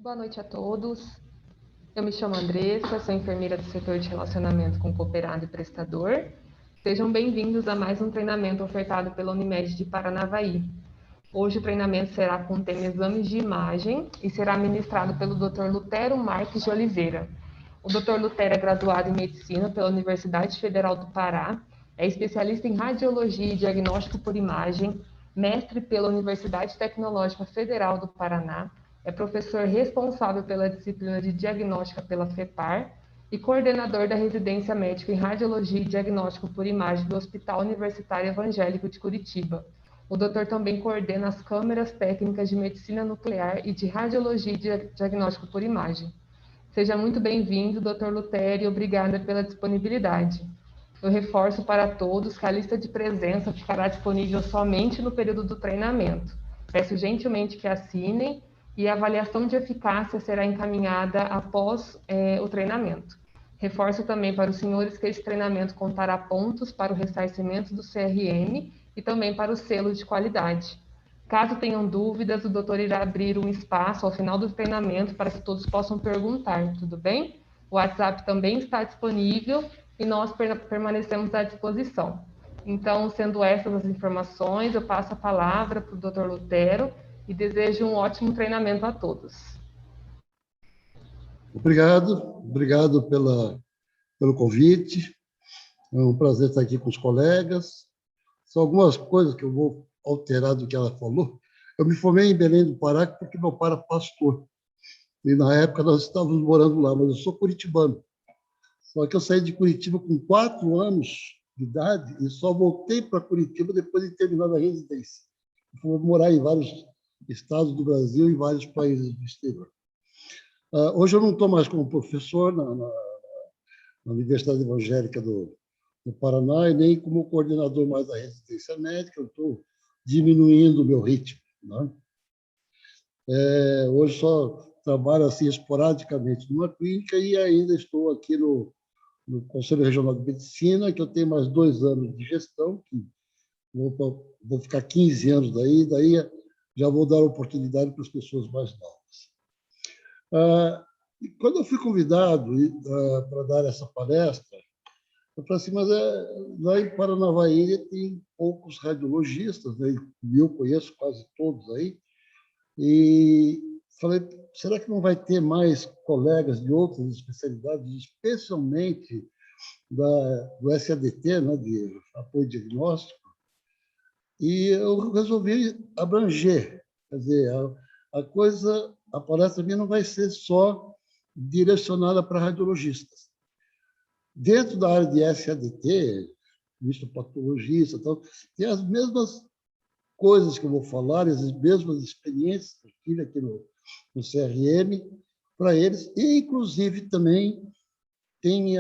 Boa noite a todos. Eu me chamo Andressa, sou enfermeira do setor de relacionamento com cooperado e prestador. Sejam bem-vindos a mais um treinamento ofertado pela Unimed de Paranavaí. Hoje o treinamento será com o tema exames de imagem e será ministrado pelo Dr. Lutero Marques de Oliveira. O Dr. Lutero é graduado em Medicina pela Universidade Federal do Pará, é especialista em Radiologia e Diagnóstico por Imagem, mestre pela Universidade Tecnológica Federal do Paraná, é professor responsável pela disciplina de Diagnóstica pela FEPAR e coordenador da residência médica em Radiologia e Diagnóstico por Imagem do Hospital Universitário Evangélico de Curitiba. O doutor também coordena as câmeras técnicas de medicina nuclear e de radiologia e diagnóstico por imagem. Seja muito bem-vindo, doutor Lutero, e obrigada pela disponibilidade. Eu reforço para todos que a lista de presença ficará disponível somente no período do treinamento. Peço gentilmente que assinem e a avaliação de eficácia será encaminhada após o treinamento. Reforço também para os senhores que esse treinamento contará pontos para o ressarcimento do CRM e também para o selo de qualidade. Caso tenham dúvidas, o doutor irá abrir um espaço ao final do treinamento para que todos possam perguntar, tudo bem? O WhatsApp também está disponível e nós permanecemos à disposição. Então, sendo essas as informações, eu passo a palavra para o doutor Lutero e desejo um ótimo treinamento a todos. Obrigado pelo convite. É um prazer estar aqui com os colegas. São algumas coisas que eu vou alterar do que ela falou. Eu me formei em Belém do Pará porque meu pai era pastor. E, na época, nós estávamos morando lá, mas eu sou curitibano. Só que eu saí de Curitiba com 4 anos de idade e só voltei para Curitiba depois de terminar a residência. Fui morar em vários estados do Brasil e vários países do exterior. Hoje eu não estou mais como professor na Universidade Evangélica do Paraná e nem como coordenador mais da residência médica, eu estou diminuindo o meu ritmo. Né? Hoje só trabalho assim esporadicamente numa clínica e ainda estou aqui no Conselho Regional de Medicina, que eu tenho mais 2 anos de gestão, que vou ficar 15 anos daí já vou dar oportunidade para as pessoas mais novas. Quando eu fui convidado para dar essa palestra, eu falei assim, mas lá em Paranavaí tem poucos radiologistas, né? Eu conheço quase todos aí, e falei, será que não vai ter mais colegas de outras especialidades, especialmente do SADT, né, de apoio diagnóstico? E eu resolvi abranger, quer dizer, a palestra minha não vai ser só direcionada para radiologistas. Dentro da área de SADT, histopatologista, tal, tem as mesmas coisas que eu vou falar, as mesmas experiências que eu tive aqui no CRM para eles, e, inclusive, também tem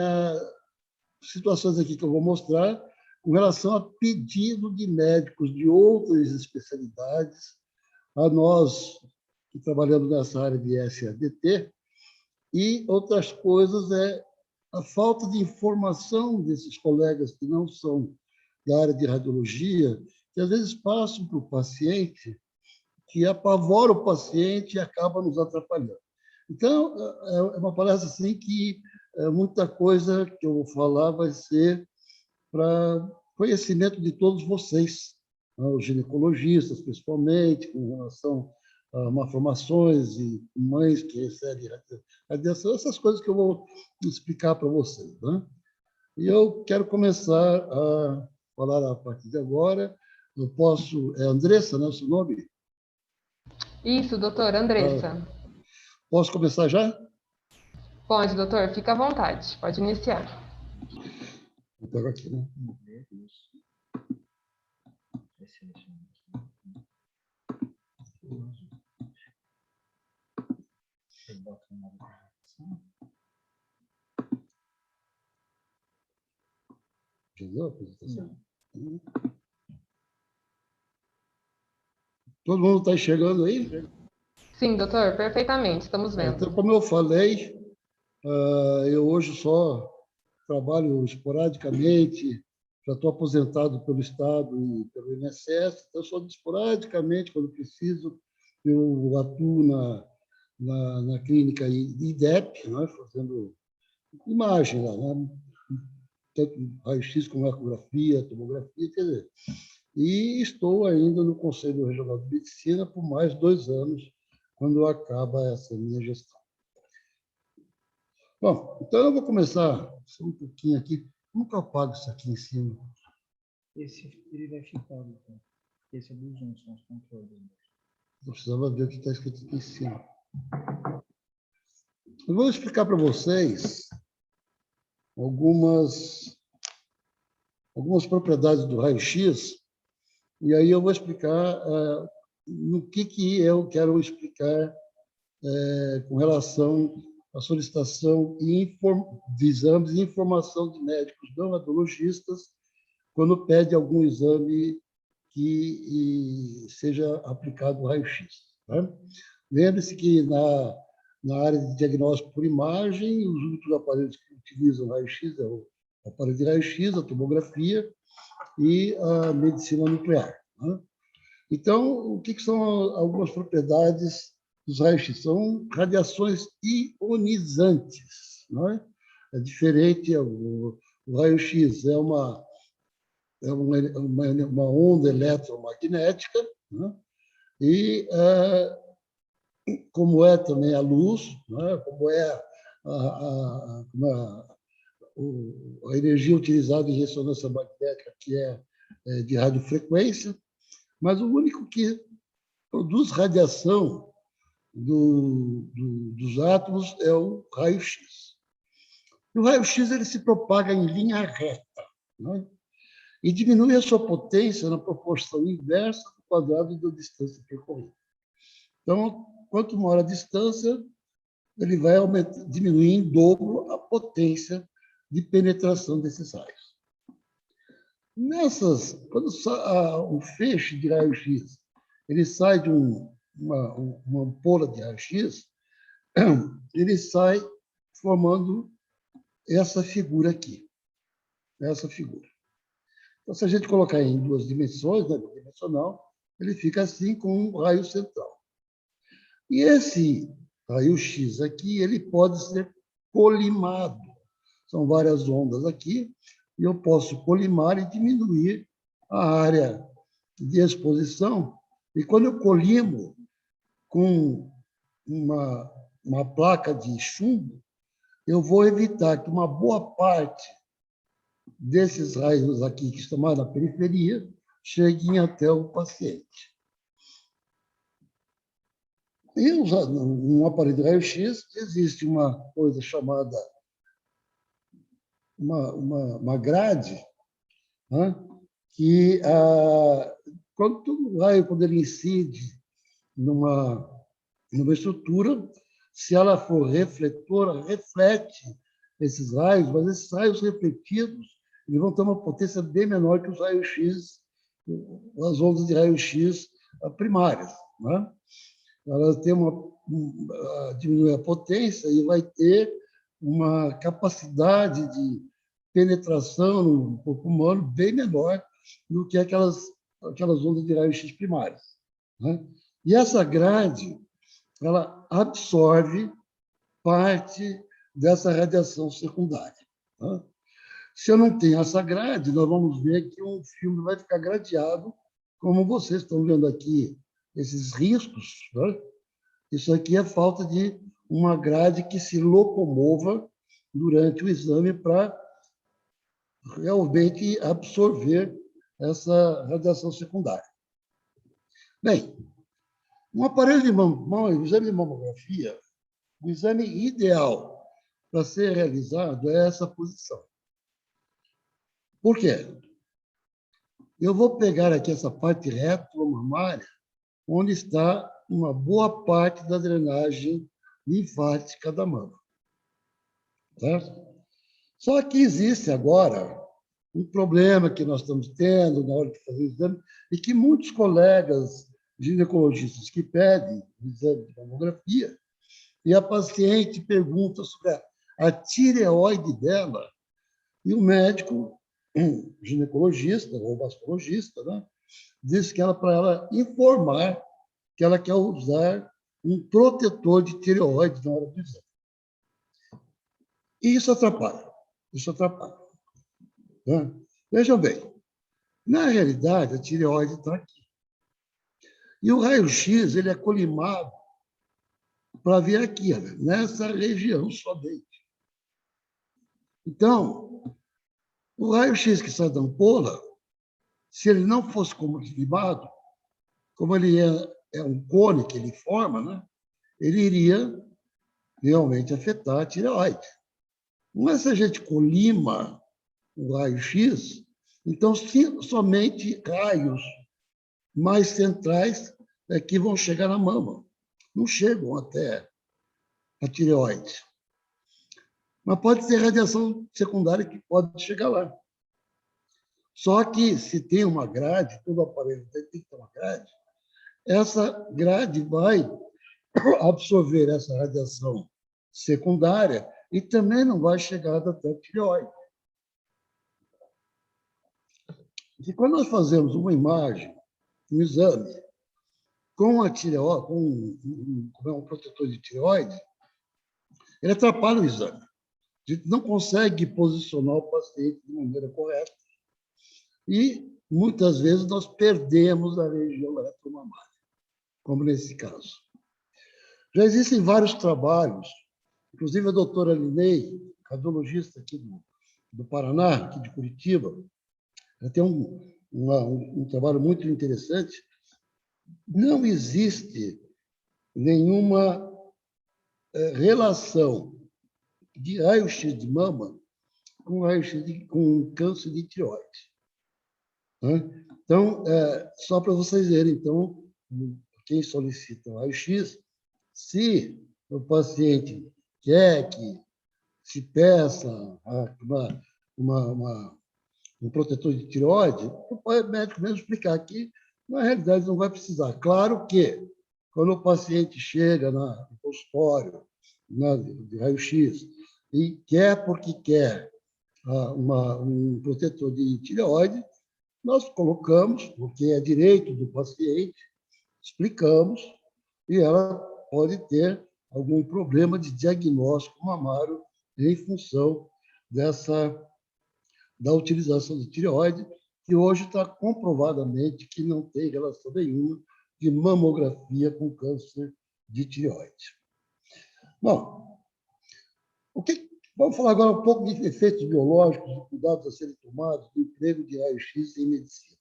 situações aqui que eu vou mostrar com relação a pedido de médicos de outras especialidades a nós que trabalhamos nessa área de SADT, e outras coisas a falta de informação desses colegas que não são da área de radiologia, que às vezes passam para o paciente, que apavora o paciente e acaba nos atrapalhando. Então, é uma palestra assim que muita coisa que eu vou falar vai ser para conhecimento de todos vocês, né, os ginecologistas, principalmente, com relação a malformações e mães que recebem radiação, essas coisas que eu vou explicar para vocês. Né? E eu quero começar a falar a partir de agora. Eu posso... É Andressa, né, o seu nome? Isso, doutor, Andressa. Posso começar já? Pode, doutor, fica à vontade, pode iniciar. Vou pegar aqui, né? Entendeu a apresentação? Todo mundo está enxergando aí? Sim, doutor, perfeitamente, estamos vendo. Então, como eu falei, eu hoje só trabalho esporadicamente, já estou aposentado pelo Estado e pelo INSS, então só esporadicamente, quando preciso, eu atuo na clínica IDEP, né, fazendo imagem lá, né, tanto raio-x como ecografia, tomografia, quer dizer. E estou ainda no Conselho Regional de Medicina por mais 2 anos, quando acaba essa minha gestão. Bom, então eu vou começar só um pouquinho aqui. Como que eu apago isso aqui em cima? Esse ele vai ficar, então. Esse é do Zoom, são os controles. Eu precisava ver o que está escrito aqui em cima. Eu vou explicar para vocês algumas propriedades do raio-x, e aí eu vou explicar no que eu quero explicar com relação à solicitação de exames e informação de médicos não radiologistas quando pede algum exame que seja aplicado o raio-x. Tá? Lembre-se que na área de diagnóstico por imagem, os únicos aparelhos que utilizam raio-x é o aparelho de raio-x, a tomografia e a medicina nuclear. Né? Então, o que são algumas propriedades dos raios-x? São radiações ionizantes. Né? É diferente, o raio-x é uma onda eletromagnética, né? E como é também a luz, né? Como é a energia utilizada em ressonância magnética, que é de radiofrequência, mas o único que produz radiação dos átomos é o raio-x. O raio-x ele se propaga em linha reta, né? E diminui a sua potência na proporção inversa do quadrado da distância percorrida. Então, quanto maior a distância, ele vai diminuir em dobro a potência de penetração desses raios. Quando o feixe de raio-x ele sai de uma ampola de raio-x, ele sai formando essa figura aqui, essa figura. Então, se a gente colocar em 2 dimensões, né, bidimensional, ele fica assim com um raio central. E esse raio-x aqui, ele pode ser colimado. São várias ondas aqui, e eu posso colimar e diminuir a área de exposição. E quando eu colimo com uma placa de chumbo, eu vou evitar que uma boa parte desses raios aqui, que estão mais na periferia, cheguem até o paciente. E no aparelho de raio-x existe uma coisa chamada uma grade, né? Que quando ele incide numa estrutura, se ela for refletora, reflete esses raios, mas esses raios refletidos eles vão ter uma potência bem menor que os raios-x, as ondas de raio-x primárias. Né? Ela tem diminui a potência e vai ter uma capacidade de penetração no corpo humano bem menor do que aquelas ondas de raio-x primárias. Né? E essa grade, ela absorve parte dessa radiação secundária. Né? Se eu não tenho essa grade, nós vamos ver que um filme vai ficar gradeado, como vocês estão vendo aqui, esses riscos. Né? Isso aqui é falta de uma grade que se locomova durante o exame para realmente absorver essa radiação secundária. Bem, um aparelho o exame de mamografia, o exame ideal para ser realizado é essa posição. Por quê? Eu vou pegar aqui essa parte retromamária, onde está uma boa parte da drenagem linfática da mama. Certo? Só que existe agora um problema que nós estamos tendo na hora de fazer o exame e que muitos colegas ginecologistas que pedem o exame de mamografia e a paciente pergunta sobre a tireoide dela e o médico, ginecologista ou vasculogista, né, diz que para ela informar que ela quer usar um protetor de tireoide na hora do exame. E isso atrapalha. Isso atrapalha. Né? Vejam bem, na realidade, a tireoide está aqui. E o raio-x ele é colimado para ver aqui, né? Nessa região somente. Então, o raio-x que sai da ampola, se ele não fosse colimado, como ele é um cone que ele forma, né? Ele iria realmente afetar a tireoide. Mas se a gente colima o raio-x, então somente raios mais centrais é que vão chegar na mama. Não chegam até a tireoide. Mas pode ter radiação secundária que pode chegar lá. Só que se tem uma grade, todo aparelho tem que ter uma grade, essa grade vai absorver essa radiação secundária e também não vai chegar até a tireoide. E quando nós fazemos uma imagem, um exame, com a tireoide, com um protetor de tireoide, ele atrapalha o exame. A gente não consegue posicionar o paciente de maneira correta. E, muitas vezes, nós perdemos a região eletromamária, como nesse caso. Já existem vários trabalhos, inclusive a doutora Linei, cardiologista aqui do Paraná, aqui de Curitiba, ela tem um trabalho muito interessante. Não existe nenhuma relação de raio-x de mama com raio-x com câncer de tireoide. Né? Então, só para vocês verem, então, quem solicita raio-x, se o paciente quer que se peça um protetor de tireoide, o médico mesmo explicar que, na realidade, não vai precisar. Claro que, quando o paciente chega no consultório de raio-x e quer porque quer um protetor de tireoide, nós colocamos, porque é direito do paciente, explicamos, e ela pode ter algum problema de diagnóstico mamário em função da utilização de tireoide, que hoje está comprovadamente que não tem relação nenhuma de mamografia com câncer de tireoide. Bom, vamos falar agora um pouco de efeitos biológicos e cuidados a serem tomados do emprego de raio-x em medicina.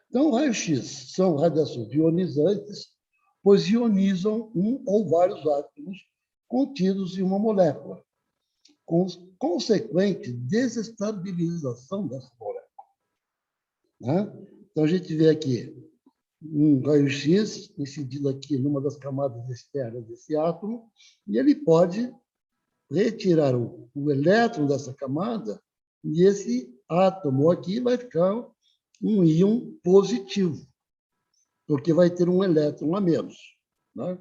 Então, raio-x são radiações ionizantes, pois ionizam um ou vários átomos contidos em uma molécula, com consequente desestabilização dessa molécula. Né? Então, a gente vê aqui um raio-x incidido aqui numa das camadas externas desse átomo, e ele pode retirar o elétron dessa camada, e esse átomo aqui vai ficar um íon positivo, porque vai ter um elétron a menos. Né?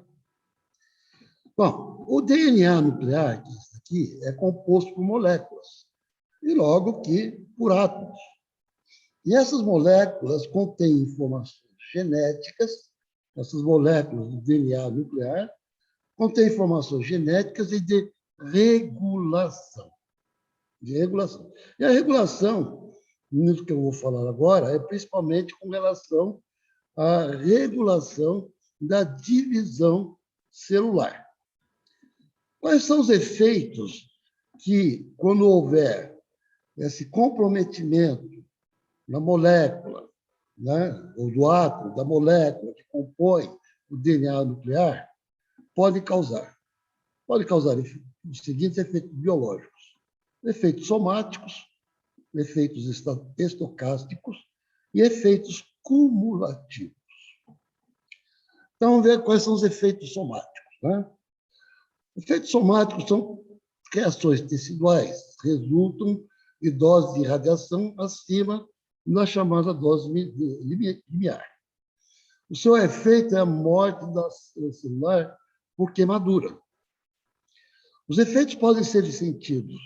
Bom, o DNA nuclear, que isso aqui, é composto por moléculas, e logo que por átomos. E essas moléculas contêm informações genéticas, essas moléculas do DNA nuclear contêm informações genéticas e de regulação. E a regulação, nisso que eu vou falar agora, é principalmente com relação à regulação da divisão celular. Quais são os efeitos que, quando houver esse comprometimento na molécula, né, ou do átomo, da molécula que compõe o DNA nuclear, pode causar? Pode causar os seguintes efeitos biológicos: efeitos somáticos, efeitos estocásticos e efeitos cumulativos. Então, vamos ver quais são os efeitos somáticos. Né? Efeitos somáticos são reações teciduais, resultam de doses de radiação acima da chamada dose limiar. O seu efeito é a morte da célula celular por queimadura. Os efeitos podem ser sentidos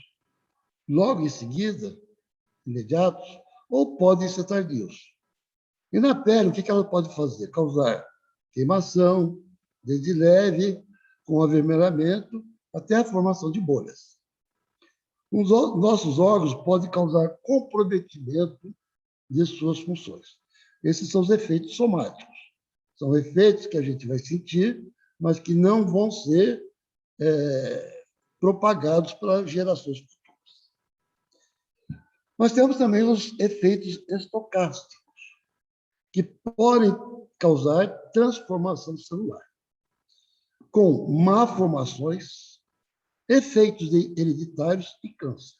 logo em seguida, imediatos, ou podem ser tardios. E na pele, o que ela pode fazer? Causar queimação, desde leve, com avermelhamento, até a formação de bolhas. Os nossos órgãos podem causar comprometimento de suas funções. Esses são os efeitos somáticos. São efeitos que a gente vai sentir, mas que não vão ser propagados para gerações futuras. Nós temos também os efeitos estocásticos, que podem causar transformação celular, com malformações, efeitos hereditários e câncer.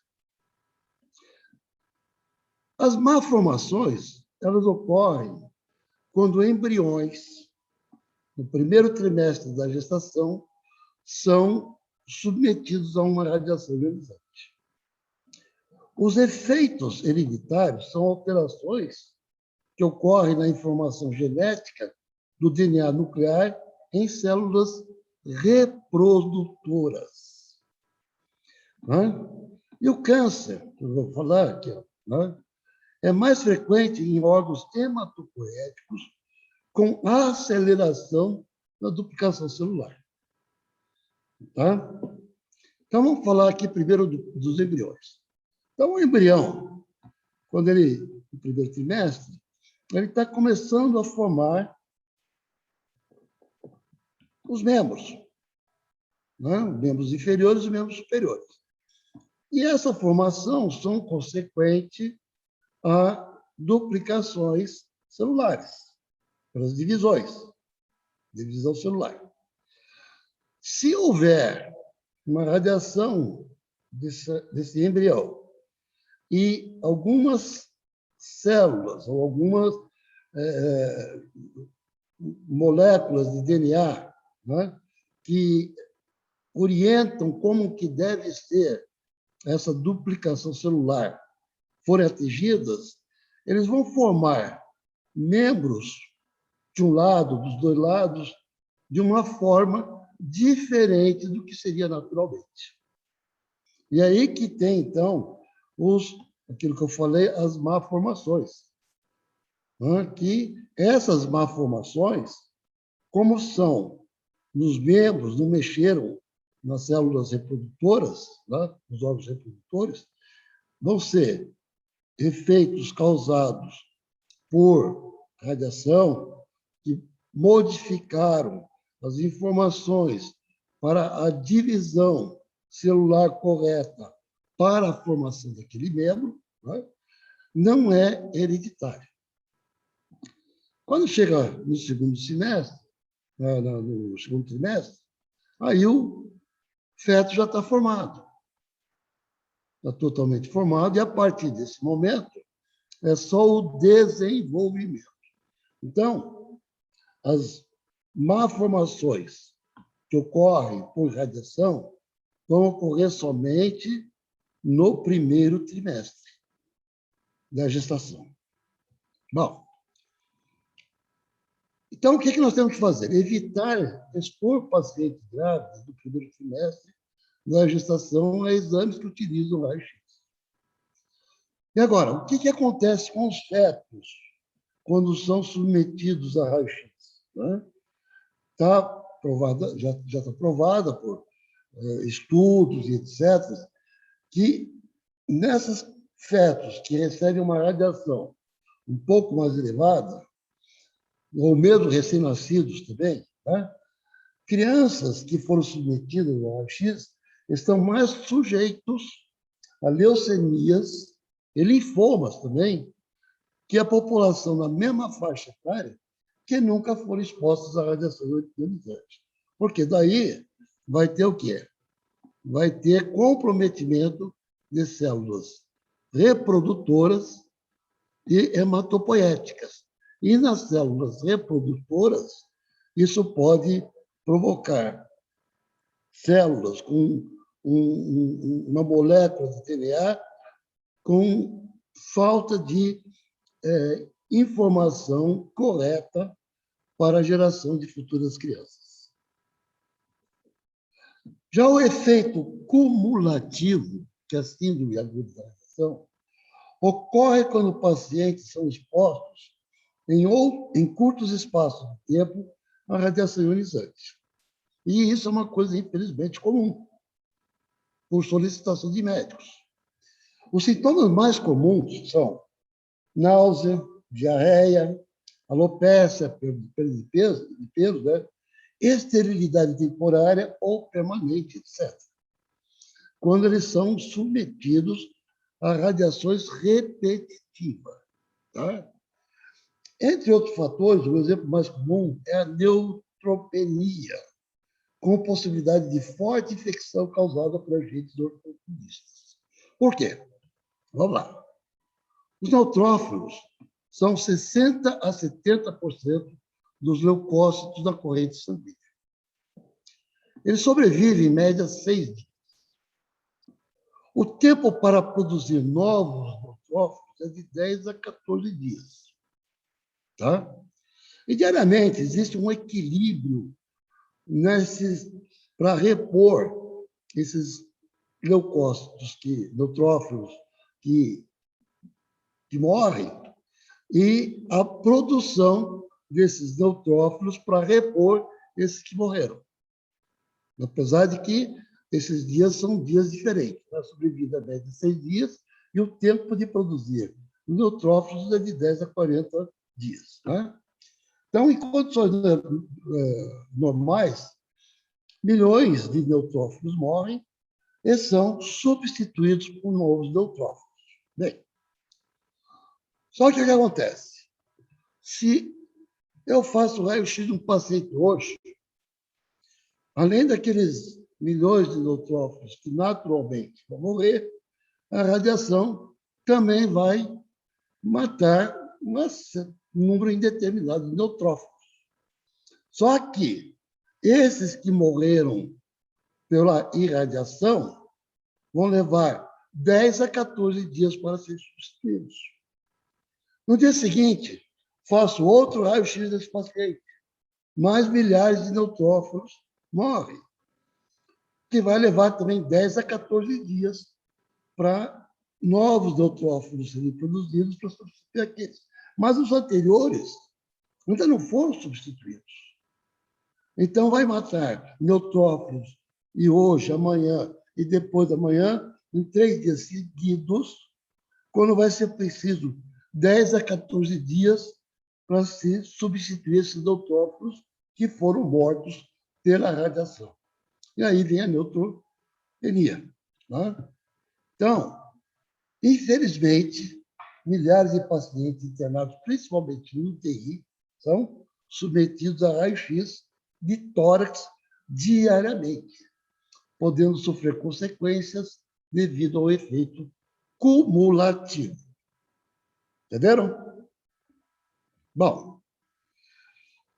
As malformações, elas ocorrem quando embriões, no primeiro trimestre da gestação, são submetidos a uma radiação ionizante. Os efeitos hereditários são alterações que ocorrem na informação genética do DNA nuclear em células reprodutoras. E o câncer, que eu vou falar aqui, é mais frequente em órgãos hematopoéticos com aceleração da duplicação celular. Tá? Então, vamos falar aqui primeiro dos embriões. Então, o embrião, quando ele, no primeiro trimestre, ele está começando a formar os membros, membros inferiores e membros superiores. E essa formação são consequentes a duplicações celulares, pelas divisão celular. Se houver uma radiação desse embrião e algumas células ou algumas moléculas de DNA, que orientam como que deve ser essa duplicação celular, forem atingidas, eles vão formar membros de um lado, dos dois lados, de uma forma diferente do que seria naturalmente. E aí que tem, então, aquilo que eu falei, as malformações. Que essas malformações, como são nos membros, não mexeram nas células reprodutoras, nos órgãos reprodutores, vão ser efeitos causados por radiação que modificaram as informações para a divisão celular correta para a formação daquele membro, não é hereditário. Quando chega no segundo semestre, no segundo trimestre, aí o feto já está formado. Está totalmente formado, e a partir desse momento é só o desenvolvimento. Então, as malformações que ocorrem por radiação vão ocorrer somente no primeiro trimestre da gestação. Bom, então, o que nós temos que fazer? Evitar expor pacientes grávidas do primeiro trimestre da gestação a exames que utilizam raio-x. E agora, o que acontece com os fetos quando são submetidos a raio-x? Já está provada por estudos e etc., que nesses fetos que recebem uma radiação um pouco mais elevada, ou mesmo recém-nascidos também, crianças que foram submetidas ao raio-x estão mais sujeitos a leucemias e linfomas também, que a população na mesma faixa etária que nunca foram expostos à radiação ionizante. Porque daí vai ter o quê? Vai ter comprometimento de células reprodutoras e hematopoéticas. E nas células reprodutoras, isso pode provocar células com uma molécula de DNA com falta de informação correta para a geração de futuras crianças. Já o efeito cumulativo, que é a síndrome aguda da radiação, ocorre quando pacientes são expostos em curtos espaços de tempo à radiação ionizante. E isso é uma coisa, infelizmente, comum, por solicitação de médicos. Os sintomas mais comuns são náusea, diarreia, alopécia, perda de peso, né? Esterilidade temporária ou permanente, etc. Quando eles são submetidos a radiações repetitivas. Tá? Entre outros fatores, o exemplo mais comum é a neutropenia, com possibilidade de forte infecção causada por agentes oportunistas. Por quê? Vamos lá. Os neutrófilos são 60% a 70% dos leucócitos da corrente sanguínea. Eles sobrevivem, em média, 6 dias. O tempo para produzir novos neutrófilos é de 10 a 14 dias. Tá? E, diariamente, existe um equilíbrio para repor esses leucócitos, neutrófilos que morrem, e a produção desses neutrófilos para repor esses que morreram. Apesar de que esses dias são dias diferentes. A sobrevida é de 6 dias e o tempo de produzir neutrófilos é de 10 a 40 dias. Né? Então, em condições normais, milhões de neutrófilos morrem e são substituídos por novos neutrófilos. Bem, só que o que acontece? Se eu faço raio-x de um paciente hoje, além daqueles milhões de neutrófilos que naturalmente vão morrer, a radiação também vai matar um número indeterminado de neutrófilos. Só que esses que morreram pela irradiação vão levar 10 a 14 dias para serem substituídos. No dia seguinte, faço outro raio-x desse paciente. Mais milhares de neutrófilos morrem, que vai levar também 10 a 14 dias para novos neutrófilos serem produzidos para substituir aqueles. Mas os anteriores ainda não foram substituídos. Então, vai matar neutrófilos e hoje, amanhã e depois da manhã, em 3 dias seguidos, quando vai ser preciso 10 a 14 dias para se substituir esses neutrófilos que foram mortos pela radiação. E aí vem a neutropenia. Né? Então, infelizmente, milhares de pacientes internados, principalmente no UTI, são submetidos a raio-x de tórax diariamente, podendo sofrer consequências devido ao efeito cumulativo. Entenderam? Bom,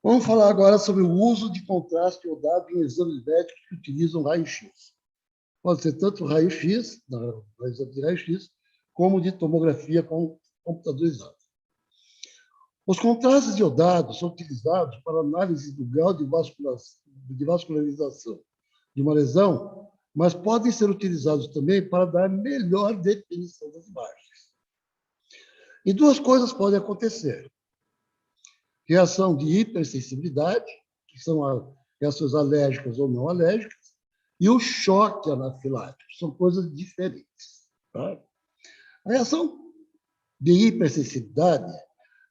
vamos falar agora sobre o uso de contraste iodado em exames médicos que utilizam raio-x. Pode ser tanto raio-x, exame de raio-x, como de tomografia computadorizada. Os contrastes iodados são utilizados para análise do grau de vascularização de uma lesão, mas podem ser utilizados também para dar melhor definição das imagens. E 2 coisas podem acontecer. Reação de hipersensibilidade, que são as reações alérgicas ou não alérgicas, e o choque anafilático, são coisas diferentes. Tá? A reação de hipersensibilidade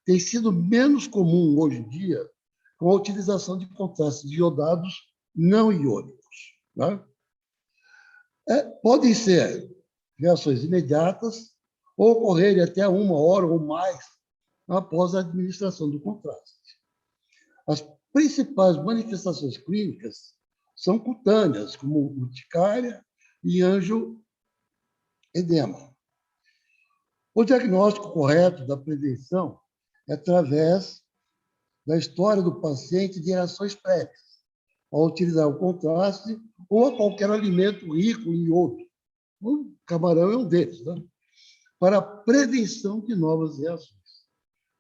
tem sido menos comum hoje em dia com a utilização de contrastes iodados não iônicos. Tá? Podem ser reações imediatas ou ocorrerem até 1 hora ou mais após a administração do contraste. As principais manifestações clínicas são cutâneas, como urticária e angioedema. O diagnóstico correto da prevenção é através da história do paciente de reações prévias, ao utilizar o contraste ou a qualquer alimento rico em iodo. O camarão é um deles, né? Para a prevenção de novas reações.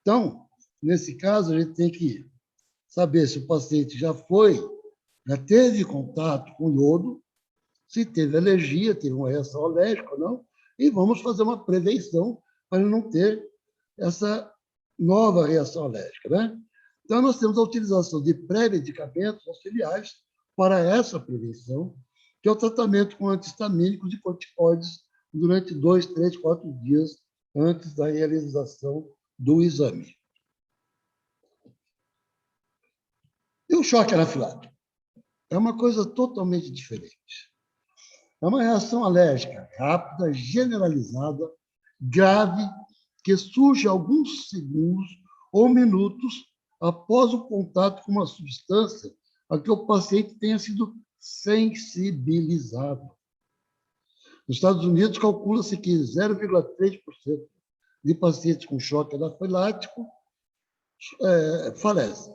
Então, nesse caso, a gente tem que saber se o paciente já teve contato com iodo, se teve alergia, teve uma reação alérgica ou não, e vamos fazer uma prevenção para ele não ter essa nova reação alérgica. Né? Então, nós temos a utilização de pré-medicamentos auxiliares para essa prevenção, que é o tratamento com anti-histamínicos e corticoides durante 2, 3, 4 dias antes da realização do exame. E o choque anafilático? É uma coisa totalmente diferente. É uma reação alérgica rápida, generalizada, grave, que surge alguns segundos ou minutos após o contato com uma substância a que o paciente tenha sido sensibilizado. Nos Estados Unidos, calcula-se que 0,3% de pacientes com choque anafilático falecem.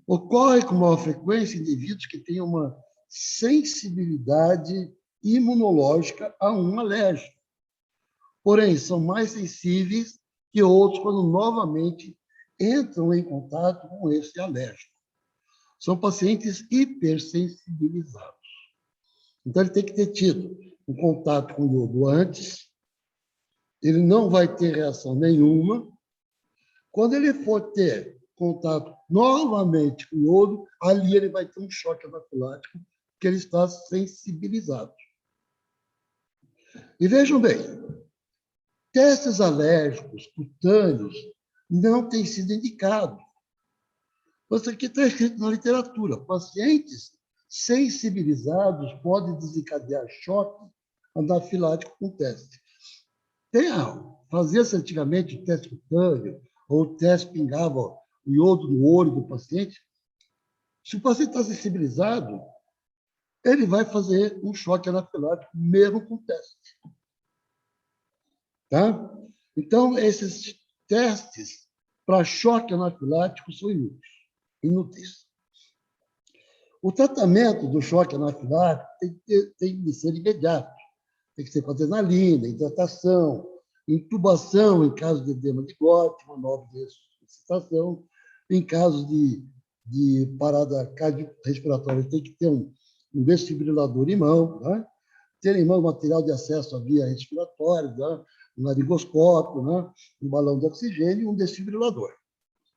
Ocorre com maior frequência em indivíduos que têm uma sensibilidade imunológica a um alérgico. Porém, são mais sensíveis que outros quando novamente entram em contato com esse alérgico. São pacientes hipersensibilizados. Então, ele tem que ter tido um contato com o iodo antes, ele não vai ter reação nenhuma. Quando ele for ter contato novamente com o iodo, ali ele vai ter um choque anafilático, porque ele está sensibilizado. E vejam bem, testes alérgicos cutâneos não têm sido indicados. Isso aqui está escrito na literatura. Pacientes sensibilizados podem desencadear choque anafilático com teste. Fazia-se antigamente o teste cutâneo, ou o teste pingava o iodo no olho do paciente. Se o paciente está sensibilizado, ele vai fazer um choque anafilático, mesmo com teste. Tá? Então, esses testes para choque anafilático são inúteis. O tratamento do choque anafilático tem que ser imediato. Tem que ser com adrenalina, hidratação, intubação em caso de edema de glote, uma nova ressuscitação. Em caso de parada cardiorrespiratória, tem que ter um desfibrilador em mão, né? Ter em mão material de acesso à via respiratória, né? Um laringoscópio, né? Um balão de oxigênio e um desfibrilador.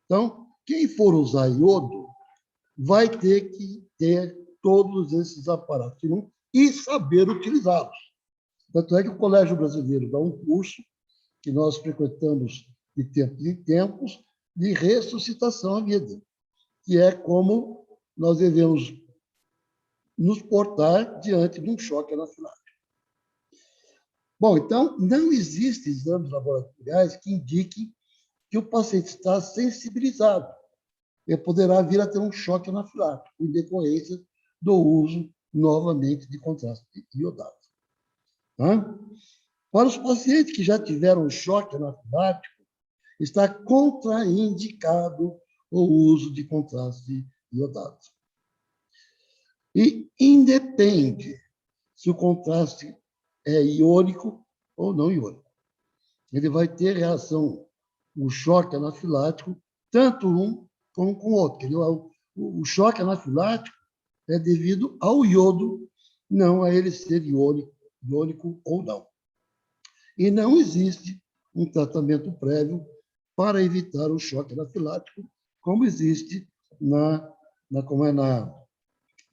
Então, quem for usar iodo vai ter que ter todos esses aparatos e saber utilizá-los. Tanto é que o Colégio Brasileiro dá um curso que nós frequentamos de tempos em tempos de ressuscitação à vida, que é como nós devemos nos portar diante de um choque anafilático. Bom, então, não existem exames laboratoriais que indiquem que o paciente está sensibilizado. Ele poderá vir a ter um choque anafilático em decorrência do uso, novamente, de contraste iodado. Tá? Para os pacientes que já tiveram choque anafilático, está contraindicado o uso de contraste iodado. E independe se o contraste é iônico ou não iônico. Ele vai ter reação, o choque anafilático, tanto um como com o outro. O choque anafilático é devido ao iodo, não a ele ser iônico ou não. E não existe um tratamento prévio para evitar o choque anafilático, como existe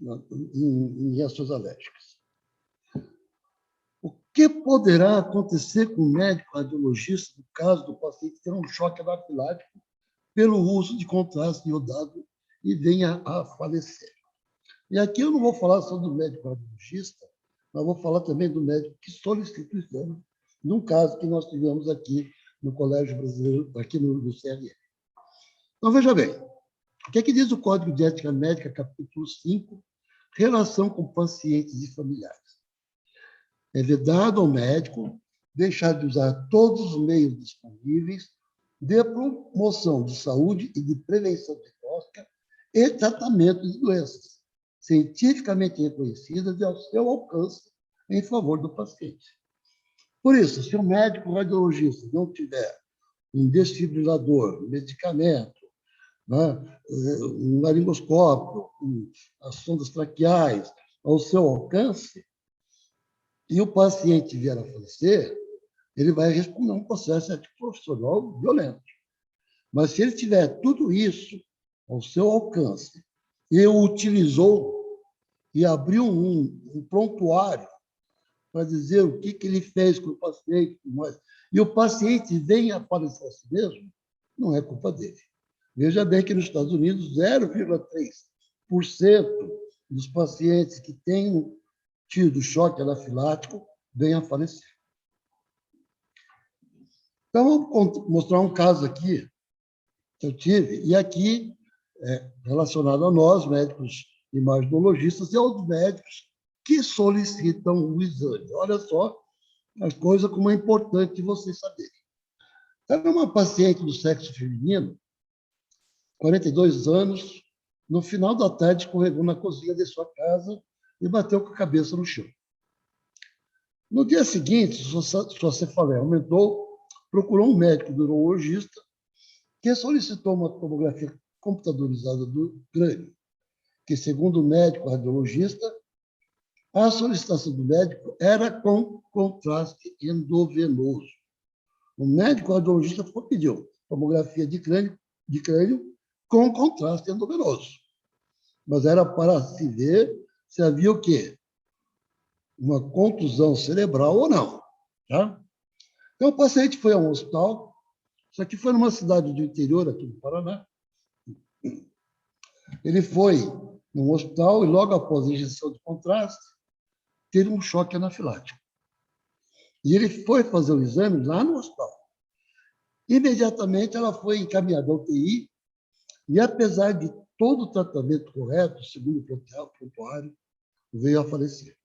em reações alérgicas. O que poderá acontecer com o médico radiologista no caso do paciente ter um choque anafilático pelo uso de contraste iodado e venha a falecer? E aqui eu não vou falar só do médico radiologista, mas vou falar também do médico que solicita o exame, num caso que nós tivemos aqui no Colégio Brasileiro, aqui no CRM. Então, veja bem, o que é que diz o Código de Ética Médica, capítulo 5, relação com pacientes e familiares? É vedado ao médico deixar de usar todos os meios disponíveis de promoção de saúde e de prevenção diagnóstica e tratamento de doenças cientificamente reconhecidas e ao seu alcance em favor do paciente. Por isso, se o médico radiologista não tiver um desfibrilador, um medicamento, né, um laringoscópio, as sondas traqueais ao seu alcance, e o paciente vier a falecer, ele vai responder a um processo ético profissional violento. Mas se ele tiver tudo isso ao seu alcance e utilizou e abriu um prontuário para dizer o que ele fez com o paciente, e o paciente vem a falecer a si mesmo, não é culpa dele. Veja bem que nos Estados Unidos, 0,3% dos pacientes que têm tido choque anafilático vêm a falecer. Então, vou mostrar um caso aqui que eu tive, e aqui, relacionado a nós, médicos imaginologistas, e aos médicos que solicitam o exame. Olha só a coisa como é importante vocês saberem. Era uma paciente do sexo feminino, 42 anos, no final da tarde escorregou na cozinha de sua casa e bateu com a cabeça no chão. No dia seguinte, sua cefaleia aumentou, procurou um médico neurologista que solicitou uma tomografia computadorizada do crânio, que, segundo o médico radiologista, a solicitação do médico era com contraste endovenoso. O médico radiologista pediu tomografia de crânio com contraste endovenoso. Mas era para se ver se havia o quê? Uma contusão cerebral ou não. Tá? Então, o paciente foi a um hospital, isso aqui foi numa cidade do interior, aqui do Paraná. Ele foi num hospital e, logo após a injeção de contraste, teve um choque anafilático. E ele foi fazer o exame lá no hospital. Imediatamente, ela foi encaminhada ao UTI e, apesar de todo o tratamento correto, segundo o prontuário, veio a falecer.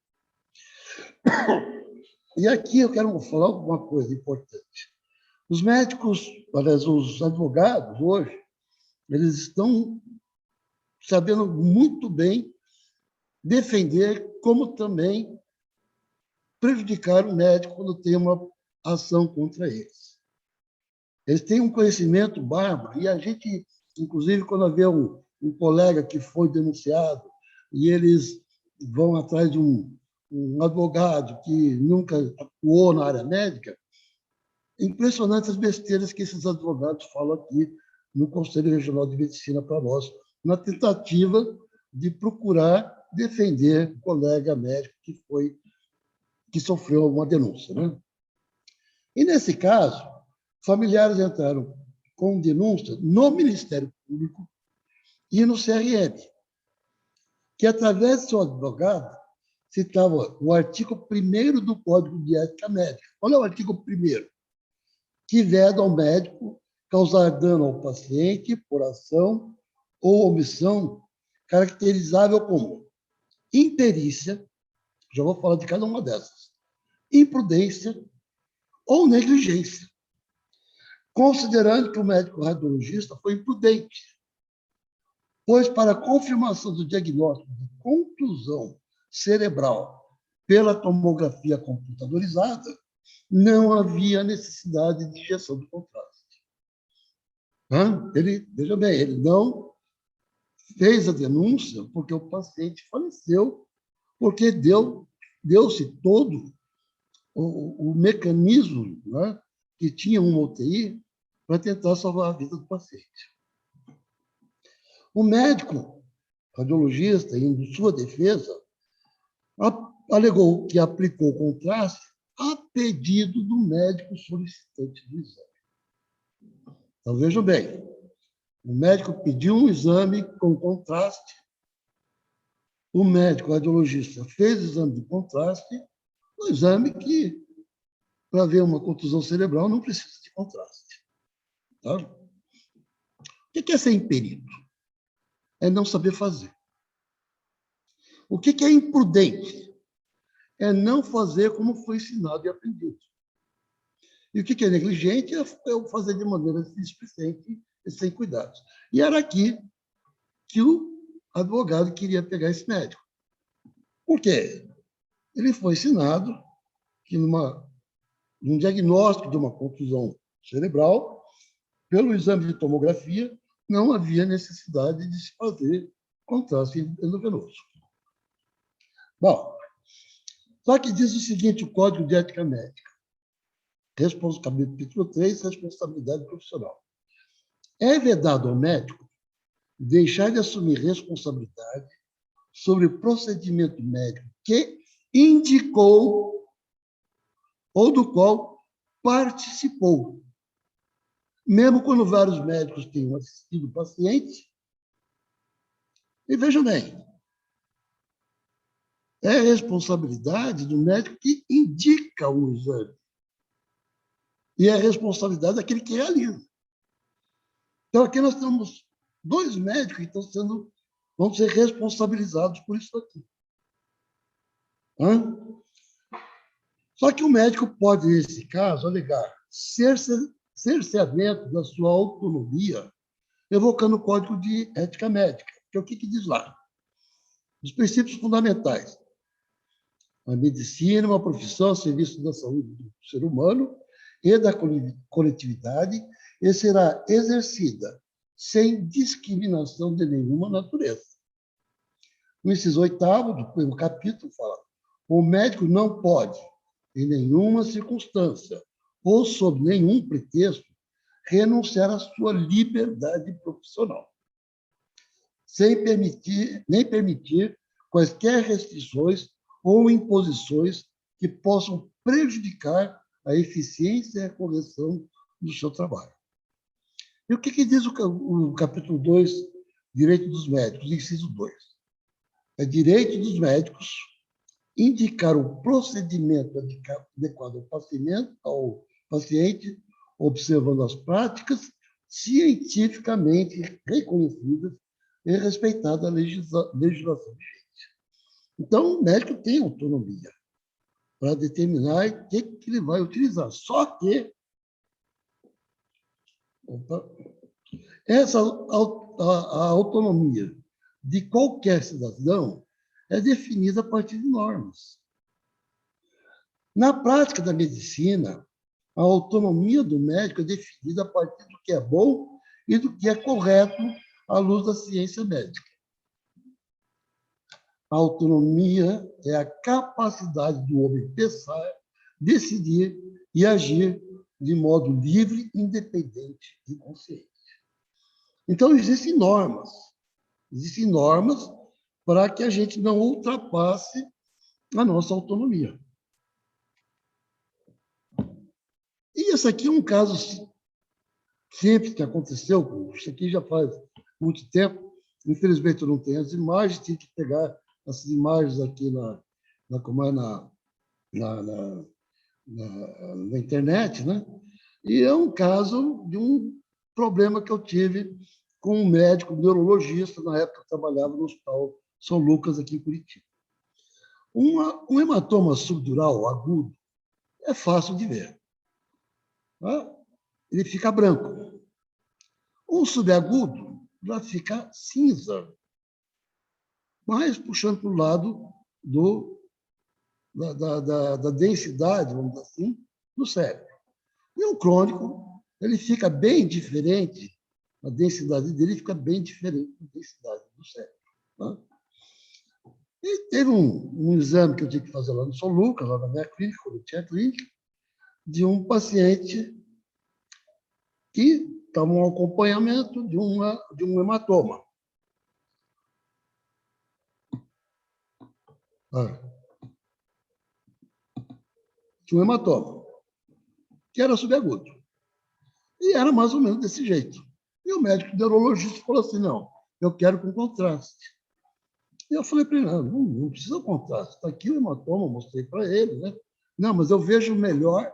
E aqui eu quero falar uma coisa importante. Os médicos, aliás, os advogados, hoje, eles estão sabendo muito bem defender, como também prejudicar o médico quando tem uma ação contra eles. Eles têm um conhecimento bárbaro, e a gente, inclusive, quando vê um colega que foi denunciado e eles vão atrás de um advogado que nunca atuou na área médica, é impressionante as besteiras que esses advogados falam aqui no Conselho Regional de Medicina para nós, na tentativa de procurar defender o colega médico que sofreu uma denúncia. Né? E, nesse caso, familiares entraram com denúncia no Ministério Público e no CRM, que, através de seu advogado, citava o artigo 1º do Código de Ética Médica. Olha o artigo 1º, que veda ao médico causar dano ao paciente por ação ou omissão caracterizável como imperícia, já vou falar de cada uma dessas, imprudência ou negligência, considerando que o médico radiologista foi imprudente, pois, para a confirmação do diagnóstico de contusão cerebral pela tomografia computadorizada, não havia necessidade de injeção de contraste. Veja bem, ele não fez a denúncia porque o paciente faleceu, porque deu-se todo o mecanismo, né, que tinha uma UTI para tentar salvar a vida do paciente. O médico radiologista, em sua defesa, alegou que aplicou contraste a pedido do médico solicitante do exame. Então, vejam bem, o médico pediu um exame com contraste, o médico radiologista fez o exame de contraste, um exame que, para ver uma contusão cerebral, não precisa de contraste. Tá? O que é ser imperito? É não saber fazer. O que é imprudente? É não fazer como foi ensinado e aprendido. E o que é negligente? É fazer de maneira displicente e sem cuidados. E era aqui que o advogado queria pegar esse médico. Por quê? Ele foi ensinado que, num diagnóstico de uma contusão cerebral, pelo exame de tomografia, não havia necessidade de se fazer contraste endovenoso. Bom, só que diz o seguinte, o Código de Ética Médica, capítulo 3, responsabilidade profissional. É vedado ao médico deixar de assumir responsabilidade sobre o procedimento médico que indicou ou do qual participou. Mesmo quando vários médicos tenham assistido o paciente, e veja bem, é responsabilidade do médico que indica o exame. E é responsabilidade daquele que realiza. Então, aqui nós temos 2 médicos que vão ser responsabilizados por isso aqui. Só que o médico pode, nesse caso, alegar cerceamento da sua autonomia, evocando o Código de Ética Médica. Que é o que diz lá? Os princípios fundamentais. A medicina é uma profissão a serviço da saúde do ser humano e da coletividade e será exercida sem discriminação de nenhuma natureza. No inciso 8º do primeiro capítulo fala: o médico não pode, em nenhuma circunstância ou sob nenhum pretexto, renunciar à sua liberdade profissional, nem permitir quaisquer restrições ou imposições que possam prejudicar a eficiência e a correção do seu trabalho. E o que diz o capítulo 2, Direito dos Médicos, inciso 2? É direito dos médicos indicar o procedimento adequado ao paciente, observando as práticas cientificamente reconhecidas e respeitada a legislação vigente. Então, o médico tem autonomia para determinar o que ele vai utilizar. Só que a autonomia de qualquer cidadão é definida a partir de normas. Na prática da medicina, a autonomia do médico é definida a partir do que é bom e do que é correto à luz da ciência médica. A autonomia é a capacidade do homem pensar, decidir e agir de modo livre, independente e consciente. Então, existem normas para que a gente não ultrapasse a nossa autonomia. E esse aqui é um caso simples que aconteceu, isso aqui já faz muito tempo, infelizmente eu não tenho as imagens, tive que pegar essas imagens aqui na internet, né? E é um caso de um problema que eu tive com um médico neurologista, na época que eu trabalhava no Hospital São Lucas, aqui em Curitiba. Um hematoma subdural agudo é fácil de ver. Tá? Ele fica branco. Um subagudo já fica cinza, mas puxando para o lado da densidade, vamos dizer assim, do cérebro. E o crônico, ele fica bem diferente, a densidade dele fica bem diferente da densidade do cérebro. Tá? E teve um exame que eu tive que fazer lá no São Lucas, lá na minha clínica, quando eu tinha clínica, de um paciente que estava no acompanhamento de um hematoma. De um hematoma, que era subagudo. E era mais ou menos desse jeito. E o médico neurologista falou assim, não, eu quero com contraste. E eu falei para ele, não precisa contraste, está aqui o hematoma, eu mostrei para ele, né? Não, mas eu vejo melhor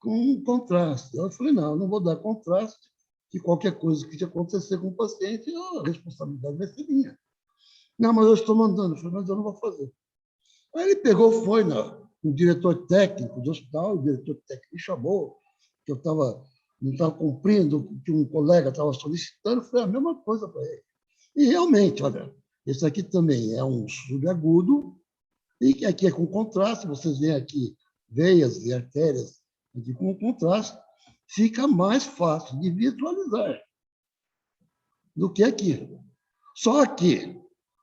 com contraste. Eu falei, não vou dar contraste, que qualquer coisa que acontecer com o paciente, a responsabilidade vai ser minha. Não, mas eu estou mandando. Eu falei, mas eu não vou fazer. Aí ele pegou, foi no diretor técnico do hospital, o diretor técnico me chamou, que eu não estava cumprindo o que um colega estava solicitando, foi a mesma coisa para ele. E realmente, olha, esse aqui também é um subagudo, e aqui é com contraste, vocês veem aqui veias e artérias aqui com contraste, fica mais fácil de visualizar do que aqui. Só que,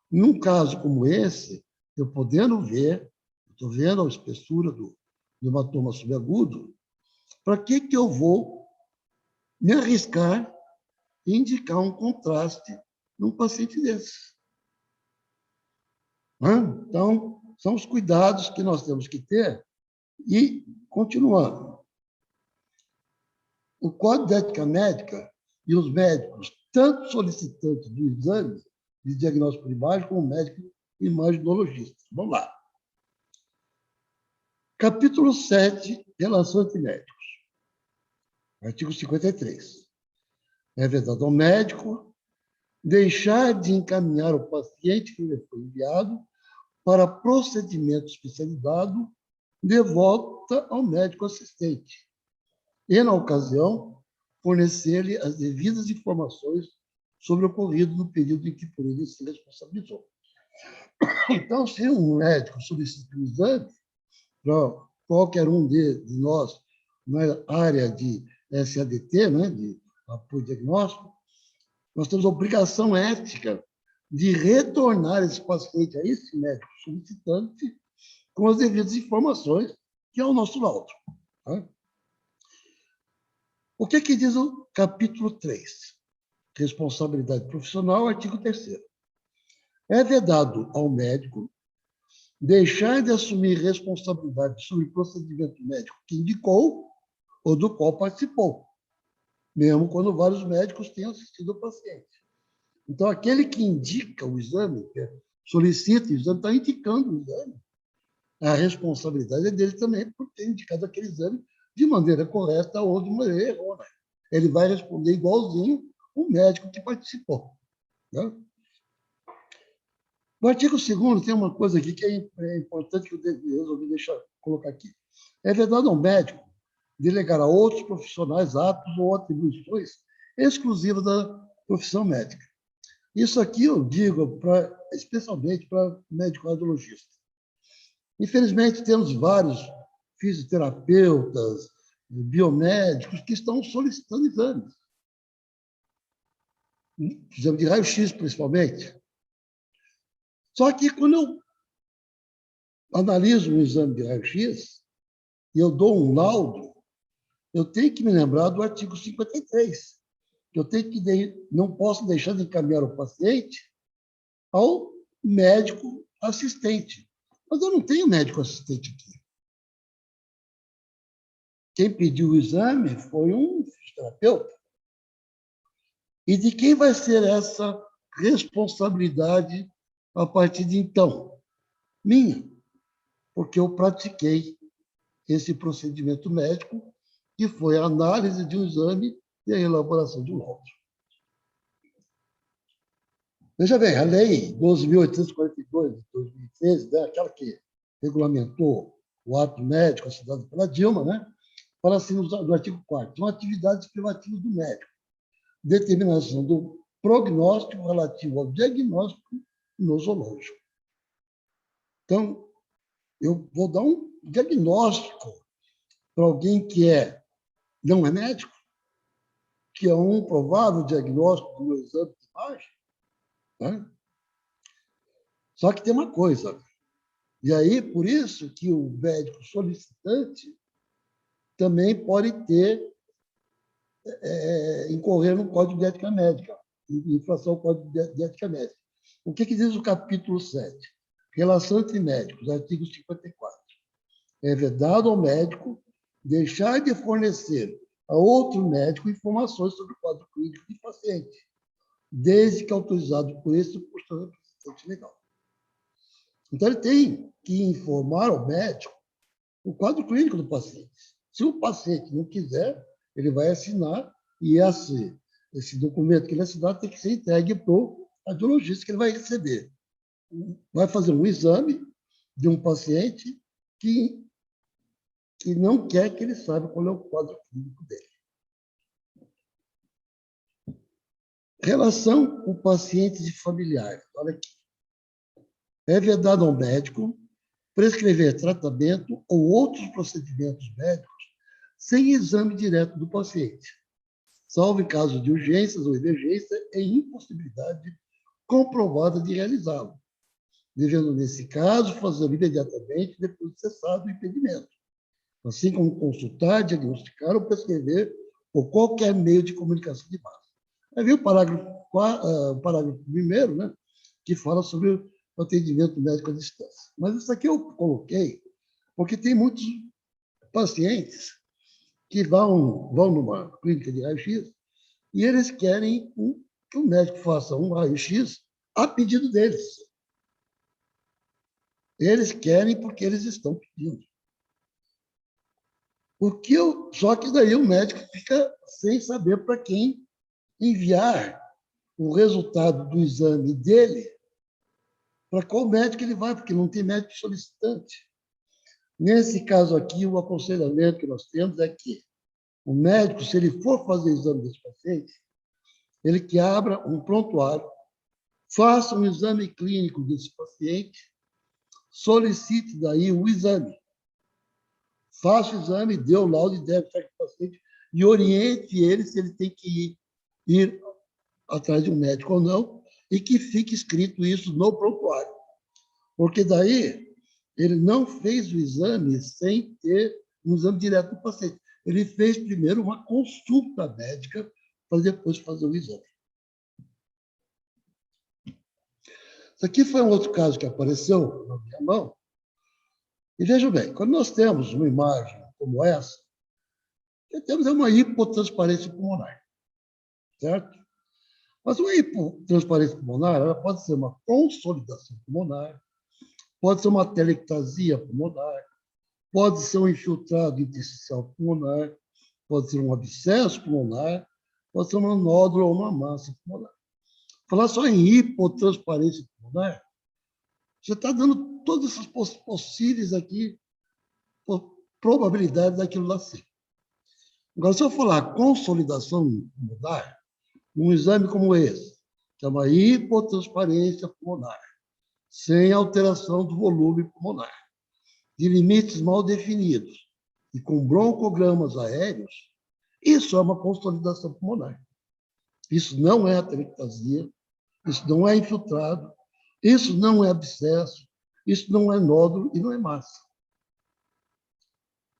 num caso como esse, eu podendo ver, estou vendo a espessura do hematoma subagudo, para que eu vou me arriscar e indicar um contraste num paciente desse. Então, são os cuidados que nós temos que ter. E, continuando, o Código de Ética Médica e os médicos, tanto solicitantes de exames de diagnóstico por imagem, como médicos imaginologistas. Vamos lá. Capítulo 7, Relação entre médicos. Artigo 53. É vedado ao médico deixar de encaminhar o paciente que lhe foi enviado para procedimento especializado de volta ao médico assistente e, na ocasião, fornecer-lhe as devidas informações sobre o ocorrido no período em que por ele se responsabilizou. Então, se um médico solicita um exame para qualquer um de nós na área de SADT, né, de apoio diagnóstico, nós temos a obrigação ética de retornar esse paciente a esse médico solicitante com as devidas informações, que é o nosso laudo. Tá? O que diz o capítulo 3? Responsabilidade profissional, artigo 3º. É vedado ao médico deixar de assumir responsabilidade sobre o procedimento médico que indicou ou do qual participou, mesmo quando vários médicos tenham assistido ao paciente. Então, aquele que indica o exame, que solicita o exame, está indicando o exame. A responsabilidade é dele também por ter indicado aquele exame de maneira correta ou de maneira errônea. Ele vai responder igualzinho o médico que participou. Né? No artigo 2º tem uma coisa aqui que é importante que eu resolvi colocar aqui. É vedado ao médico delegar a outros profissionais atos ou atribuições exclusivas da profissão médica. Isso aqui eu digo especialmente para médico radiologista. Infelizmente, temos vários fisioterapeutas, biomédicos que estão solicitando exames. Exame de raio-x, principalmente. Só que, quando eu analiso um exame de raio-x e eu dou um laudo, eu tenho que me lembrar do artigo 53, que eu tenho que não posso deixar de encaminhar o paciente ao médico assistente. Mas eu não tenho médico assistente aqui. Quem pediu o exame foi um fisioterapeuta. E de quem vai ser essa responsabilidade a partir de então? Minha, porque eu pratiquei esse procedimento médico, que foi a análise de um exame e a elaboração de um laudo. Veja bem, a Lei 12.842 de 2013, né, aquela que regulamentou o ato médico assinado pela Dilma, né, fala assim no artigo 4º, são atividades privativas do médico, determinação do prognóstico relativo ao diagnóstico nosológico. Então, eu vou dar um diagnóstico para alguém que não é médico, que é um provável diagnóstico do meu exame de imagem. Né? Só que tem uma coisa, e aí por isso que o médico solicitante também pode incorrer no Código de Ética Médica, infração ao Código de Ética Médica. O que diz o capítulo 7? Relação entre médicos, artigo 54. É vedado ao médico deixar de fornecer a outro médico informações sobre o quadro clínico do paciente, desde que autorizado por esse por seu representante legal. Então, ele tem que informar ao médico o quadro clínico do paciente. Se o paciente não quiser, ele vai assinar e esse documento que ele assinar tem que ser entregue para o radiologista que ele vai receber. Vai fazer um exame de um paciente que não quer que ele saiba qual é o quadro clínico dele. Relação com pacientes e familiares. Olha aqui. É vedado ao médico prescrever tratamento ou outros procedimentos médicos sem exame direto do paciente, salvo em caso de urgências ou emergência e impossibilidade comprovada de realizá-lo, devendo, nesse caso, fazê-lo imediatamente depois de cessado o impedimento, assim como consultar, diagnosticar ou prescrever por qualquer meio de comunicação de massa. Aí vem o parágrafo o parágrafo 1º, né, que fala sobre o atendimento médico à distância. Mas isso aqui eu coloquei porque tem muitos pacientes que vão numa clínica de raio-x e eles querem que o médico faça um raio-x a pedido deles. Eles querem porque eles estão pedindo. Só que daí o médico fica sem saber para quem enviar o resultado do exame dele, para qual médico ele vai, porque não tem médico solicitante. Nesse caso aqui, o aconselhamento que nós temos é que o médico, se ele for fazer exame desse paciente, ele que abra um prontuário, faça um exame clínico desse paciente, solicite daí o exame. Faça o exame, dê o laudo de diagnóstico do paciente e oriente ele se ele tem que ir atrás de um médico ou não, e que fique escrito isso no prontuário. Porque daí ele não fez o exame sem ter um exame direto do paciente. Ele fez primeiro uma consulta médica para depois fazer o exame. Isso aqui foi um outro caso que apareceu na minha mão. E veja bem, quando nós temos uma imagem como essa, o que temos é uma hipotransparência pulmonar, certo? Mas uma hipotransparência pulmonar ela pode ser uma consolidação pulmonar, pode ser uma telectasia pulmonar, pode ser um infiltrado intersticial pulmonar, pode ser um abscesso pulmonar, pode ser uma nódula ou uma massa pulmonar. Falar só em hipotransparência pulmonar, você está dando todas essas possíveis aqui probabilidades daquilo lá ser. Agora, se eu falar consolidação pulmonar, um exame como esse, que é uma hipotransparência pulmonar, sem alteração do volume pulmonar, de limites mal definidos e com broncogramas aéreos, isso é uma consolidação pulmonar. Isso não é atelectasia, isso não é infiltrado, isso não é abscesso, isso não é nódulo e não é massa.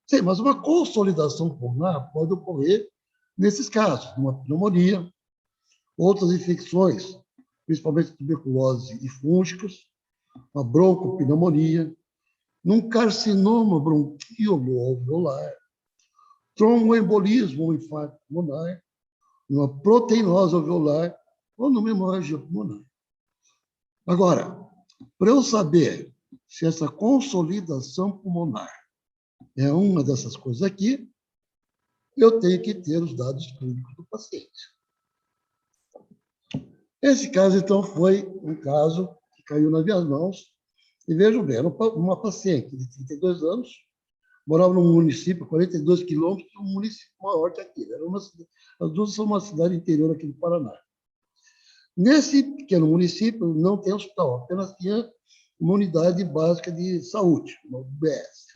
Sim, mas uma consolidação pulmonar pode ocorrer nesses casos, numa pneumonia, outras infecções, principalmente tuberculose e fúngicos, uma broncopneumonia, num carcinoma bronquíolo-alveolar, tromboembolismo ou infarto pulmonar, numa proteinose alveolar ou numa hemorragia pulmonar. Agora, para eu saber se essa consolidação pulmonar é uma dessas coisas aqui, eu tenho que ter os dados clínicos do paciente. Esse caso, então, foi um caso que caiu nas minhas mãos. E vejam bem, era uma paciente de 32 anos, morava num município, 42 quilômetros, um município maior que aquele. As duas são uma cidade interior aqui do Paraná. Nesse pequeno município, não tem hospital, apenas tinha uma unidade básica de saúde, uma UBS.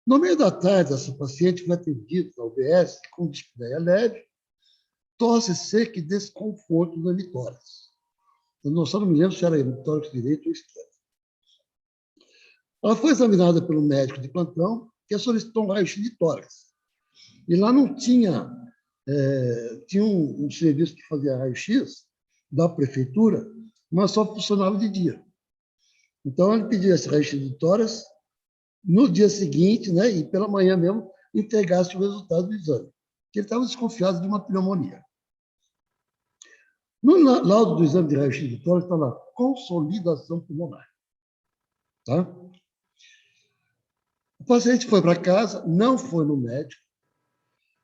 No meio da tarde, essa paciente foi atendida na UBS com dispneia leve, tosse seca e desconforto no hemitórax. Eu só não me lembro se era hemitórax direito ou esquerdo. Ela foi examinada pelo médico de plantão, que solicitou um raio-x de tórax. E lá não tinha... tinha um serviço que fazia raio-x da prefeitura, mas só funcionava de dia. Então, ele pediu esse raio-x de tórax no dia seguinte, né, e pela manhã mesmo, entregasse o resultado do exame, que ele estava desconfiado de uma pneumonia. No laudo do exame de raio-x de tórax está lá, consolidação pulmonar. Tá? O paciente foi para casa, não foi no médico,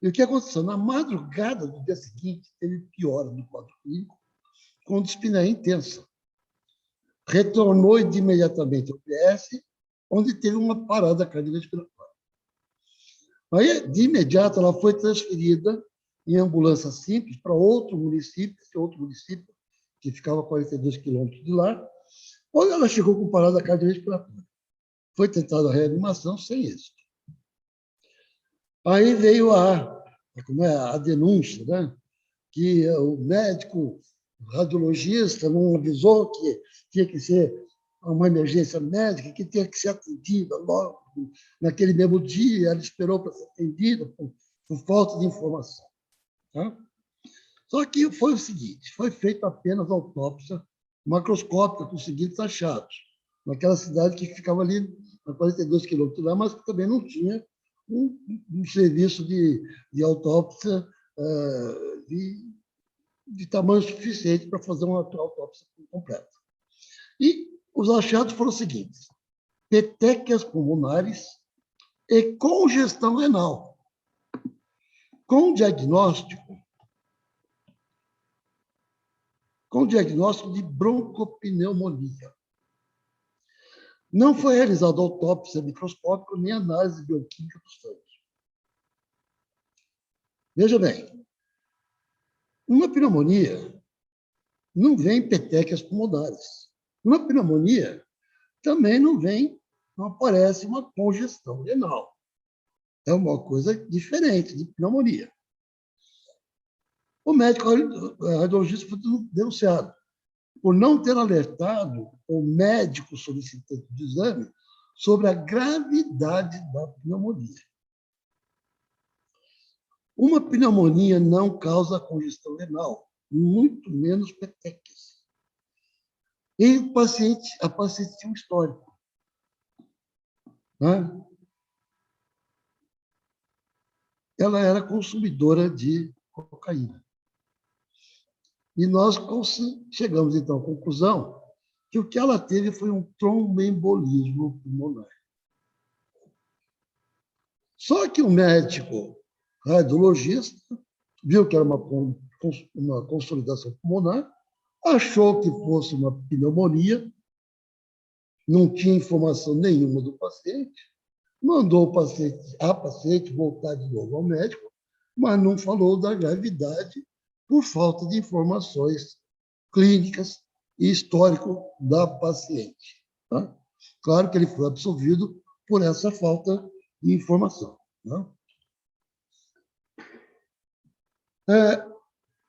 e o que aconteceu? Na madrugada do dia seguinte, teve piora do quadro clínico, com dispneia intensa. Retornou imediatamente ao UBS, onde teve uma parada cardiorrespiratória. Aí, de imediato, ela foi transferida em ambulância simples para outro município, que ficava a 42 quilômetros de lá, onde ela chegou com parada cardiorrespiratória. Foi tentada a reanimação sem êxito. Aí veio a denúncia, né? Que o médico radiologista não avisou que tinha que ser uma emergência médica, que tinha que ser atendida logo naquele mesmo dia, ela esperou para ser atendida por falta de informação. Tá? Só que foi o seguinte, foi feita apenas autópsia macroscópica com os seguintes achados, naquela cidade que ficava ali a 42 quilômetros lá, mas que também não tinha um serviço de autópsia de tamanho suficiente para fazer uma autópsia completa. E os achados foram os seguintes: petequias pulmonares e congestão renal, com diagnóstico de broncopneumonia. Não foi realizada autópsia microscópica nem análise bioquímica do sangue. Veja bem, uma pneumonia não vem petequias pulmonares. Uma pneumonia também não aparece uma congestão renal. É uma coisa diferente de pneumonia. O médico radiologista foi denunciado por não ter alertado o médico solicitante do exame sobre a gravidade da pneumonia. Uma pneumonia não causa congestão renal, muito menos petequias. E a paciente tinha um histórico. Né? Ela era consumidora de cocaína. E nós chegamos, então, à conclusão que o que ela teve foi um tromboembolismo pulmonar. Só que o médico radiologista viu que era uma consolidação pulmonar, achou que fosse uma pneumonia, não tinha informação nenhuma do paciente, mandou a paciente voltar de novo ao médico, mas não falou da gravidade por falta de informações clínicas e histórico da paciente. Tá? Claro que ele foi absolvido por essa falta de informação. Né?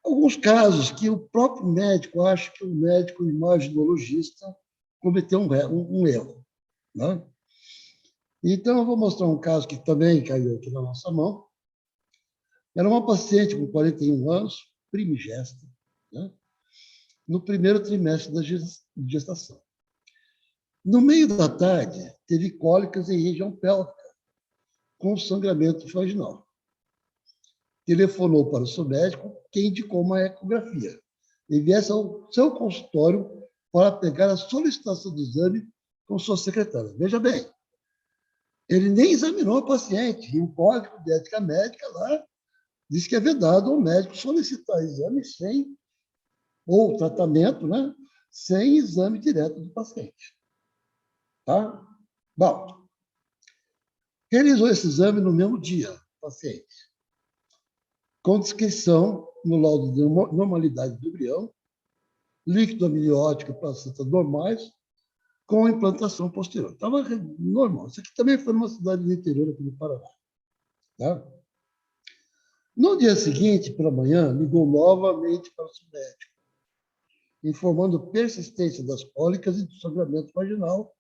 Alguns casos que o próprio médico acha que o médico imaginologista cometeu um erro. Né? Então, eu vou mostrar um caso que também caiu aqui na nossa mão. Era uma paciente com 41 anos, primigesta, né? No primeiro trimestre da gestação. No meio da tarde, teve cólicas em região pélvica, com sangramento vaginal. Telefonou para o seu médico, que indicou uma ecografia. E viesse ao seu consultório para pegar a solicitação do exame com sua secretária. Veja bem, ele nem examinou a paciente. E o código de ética médica lá diz que é vedado ao médico solicitar exame ou tratamento, né, sem exame direto do paciente. Tá? Bom, realizou esse exame no mesmo dia, paciente, com descrição no laudo de normalidade do embrião, líquido amniótico e placenta normais, com implantação posterior. Estava normal. Isso aqui também foi numa cidade do interior aqui do Paraná. Tá? No dia seguinte, pela manhã, ligou novamente para o seu médico, informando persistência das cólicas e do sangramento vaginal,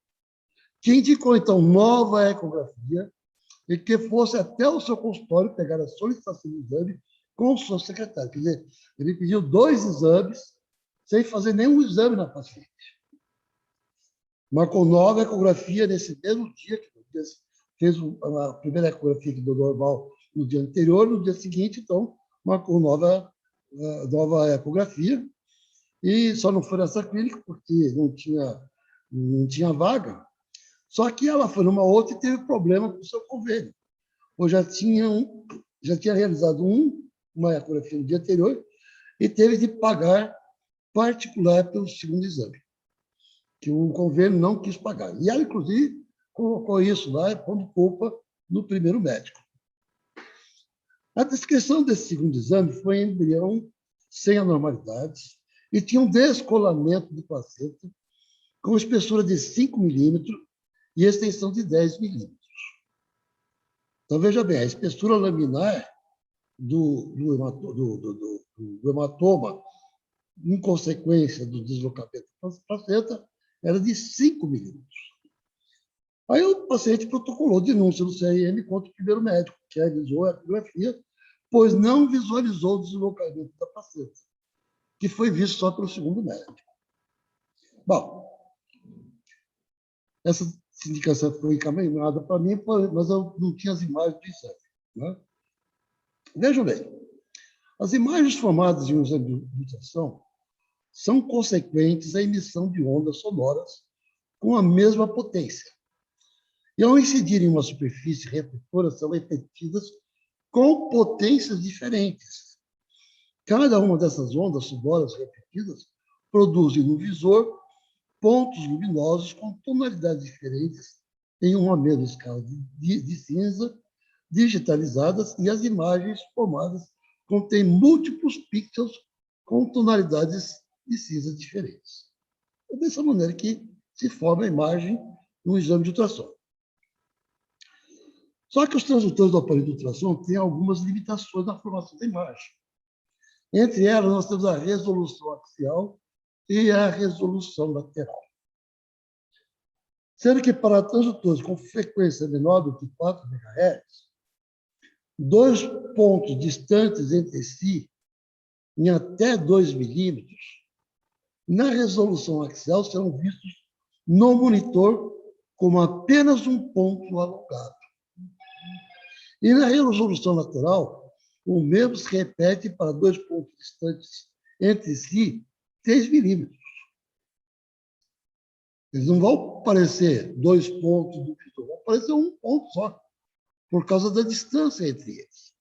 que indicou, então, nova ecografia e que fosse até o seu consultório pegar a solicitação do exame com o seu secretário. Quer dizer, ele pediu 2 exames sem fazer nenhum exame na paciente. Marcou nova ecografia nesse mesmo dia, que fez a primeira ecografia que deu normal no dia anterior, no dia seguinte, então, marcou nova ecografia, e só não foi nessa clínica porque não tinha vaga. Só que ela foi numa outra e teve problema com o seu convênio. Ou já tinha realizado uma ecografia no dia anterior e teve de pagar particular pelo segundo exame, que o convênio não quis pagar. E ela, inclusive, colocou isso lá, pondo culpa no primeiro médico. A descrição desse segundo exame foi em embrião sem anormalidades e tinha um descolamento de placenta com espessura de 5 milímetros e extensão de 10 milímetros. Então, veja bem, a espessura laminar do hematoma, em consequência do deslocamento da placenta, era de 5 milímetros. Aí o paciente protocolou denúncia no CRM contra o primeiro médico, que realizou a ecografia, pois não visualizou o deslocamento da placenta, que foi visto só pelo segundo médico. Bom, essa indicação foi encaminhada para mim, mas eu não tinha as imagens do exame. Né? Vejam bem, as imagens formadas em um exame de ultrassom são consequentes à emissão de ondas sonoras com a mesma potência. E, ao incidir em uma superfície refletora, são refletidas com potências diferentes. Cada uma dessas ondas sonoras repetidas produzem no visor pontos luminosos com tonalidades diferentes em uma mesma escala de cinza, digitalizadas, e as imagens formadas contêm múltiplos pixels com tonalidades de cinza diferentes. É dessa maneira que se forma a imagem no exame de ultrassom. Só que os transdutores do aparelho de ultrassom têm algumas limitações na formação da imagem. Entre elas, nós temos a resolução axial e a resolução lateral. Sendo que para transdutores com frequência menor do que 4 MHz, dois pontos distantes entre si, em até 2 milímetros, na resolução axial serão vistos no monitor como apenas um ponto alongado. E na resolução lateral, o mesmo se repete para dois pontos distantes entre si, 3 milímetros. Eles não vão aparecer dois pontos do visor, vão aparecer um ponto só, por causa da distância entre eles.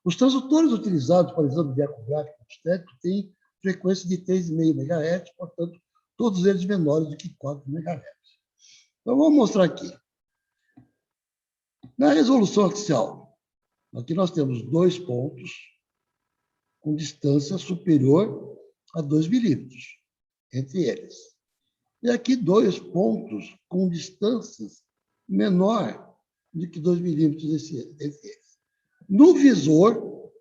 Os transdutores utilizados para exame de ecográfico obstétrico têm frequência de 3,5 MHz, portanto, todos eles menores do que 4 MHz. Então, vamos mostrar aqui. Na resolução axial, aqui nós temos dois pontos com distância superior a 2 milímetros entre eles. E aqui dois pontos com distâncias menor do que 2 milímetros entre eles. No visor,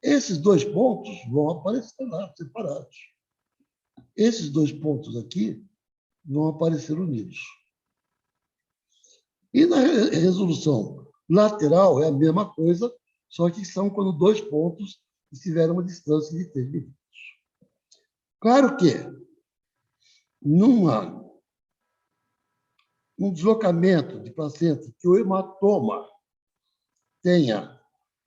esses dois pontos vão aparecer lá, separados. Esses dois pontos aqui vão aparecer unidos. E na resolução lateral é a mesma coisa, só que são quando dois pontos estiverem a uma distância de 3 milímetros. Claro que, num deslocamento de placenta que o hematoma tenha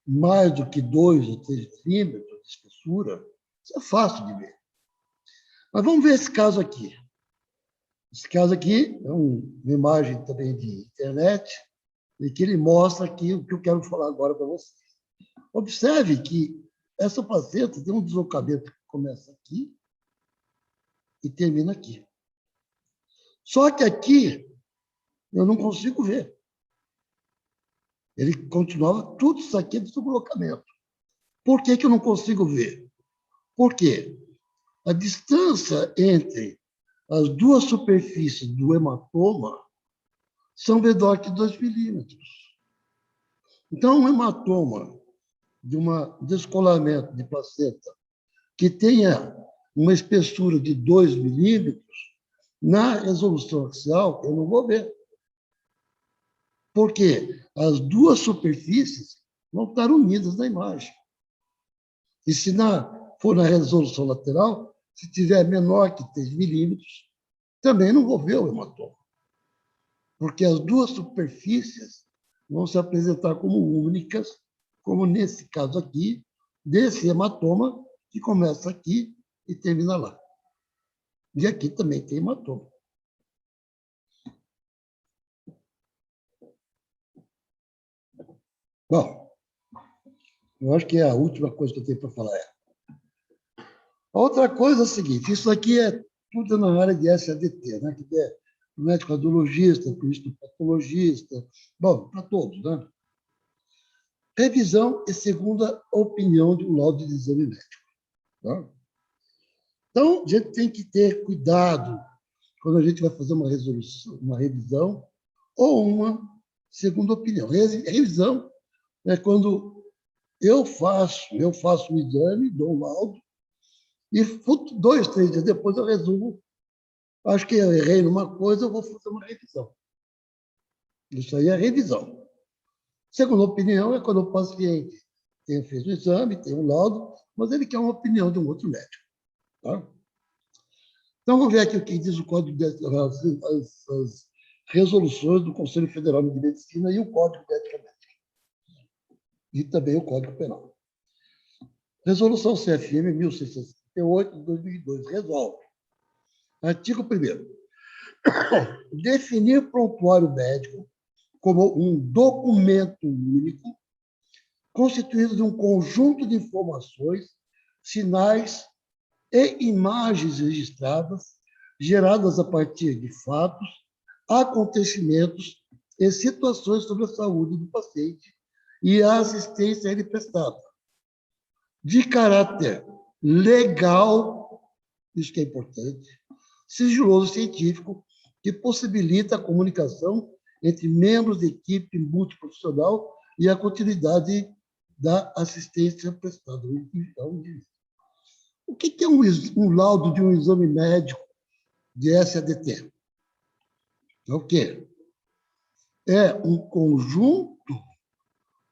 mais do que 2 ou 3 milímetros de espessura, isso é fácil de ver. Mas vamos ver esse caso aqui. Esse caso aqui é uma imagem também de internet, e que ele mostra aqui o que eu quero falar agora para vocês. Observe que essa placenta tem um deslocamento que começa aqui e termina aqui. Só que aqui eu não consigo ver. Ele continuava tudo isso aqui de deslocamento. Por que eu não consigo ver? Porque a distância entre as duas superfícies do hematoma são menor que 2 milímetros. Então, um hematoma de um descolamento de placenta que tenha uma espessura de 2 milímetros, na resolução axial, eu não vou ver. Porque as duas superfícies vão estar unidas na imagem. E se for na resolução lateral, se tiver menor que 3 milímetros, também não vou ver o hematoma. Porque as duas superfícies vão se apresentar como únicas, como nesse caso aqui, desse hematoma, que começa aqui e termina lá. E aqui também tem hematoma. Bom, eu acho que é a última coisa que eu tenho para falar. A outra coisa é a seguinte, isso aqui é tudo na área de SADT, né? Que é médico radiologista, patologista, bom, para todos, né? Revisão e segunda opinião de um laudo de exame médico. Tá? Então, a gente tem que ter cuidado quando a gente vai fazer uma revisão ou uma segunda opinião. Revisão é quando eu faço um exame, dou um laudo, e 2, 3 dias depois eu resumo. Acho que eu errei numa coisa, eu vou fazer uma revisão. Isso aí é revisão. Segunda opinião é quando o paciente fez o exame, tem um laudo, mas ele quer uma opinião de um outro médico. Tá? Então, vamos ver aqui o que diz o Código de as resoluções do Conselho Federal de Medicina e o Código de Ética Médica. E também o Código Penal. Resolução CFM 1678, de 2002, resolve. Artigo 1º. Definir prontuário médico como um documento único, constituído de um conjunto de informações, sinais e imagens registradas, geradas a partir de fatos, acontecimentos e situações sobre a saúde do paciente e a assistência a ele prestada, de caráter legal, isso que é importante, sigiloso científico, que possibilita a comunicação entre membros de equipe multiprofissional e a continuidade da assistência prestada ao indivíduo. O que é um laudo de um exame médico de SADT? É o quê? É um conjunto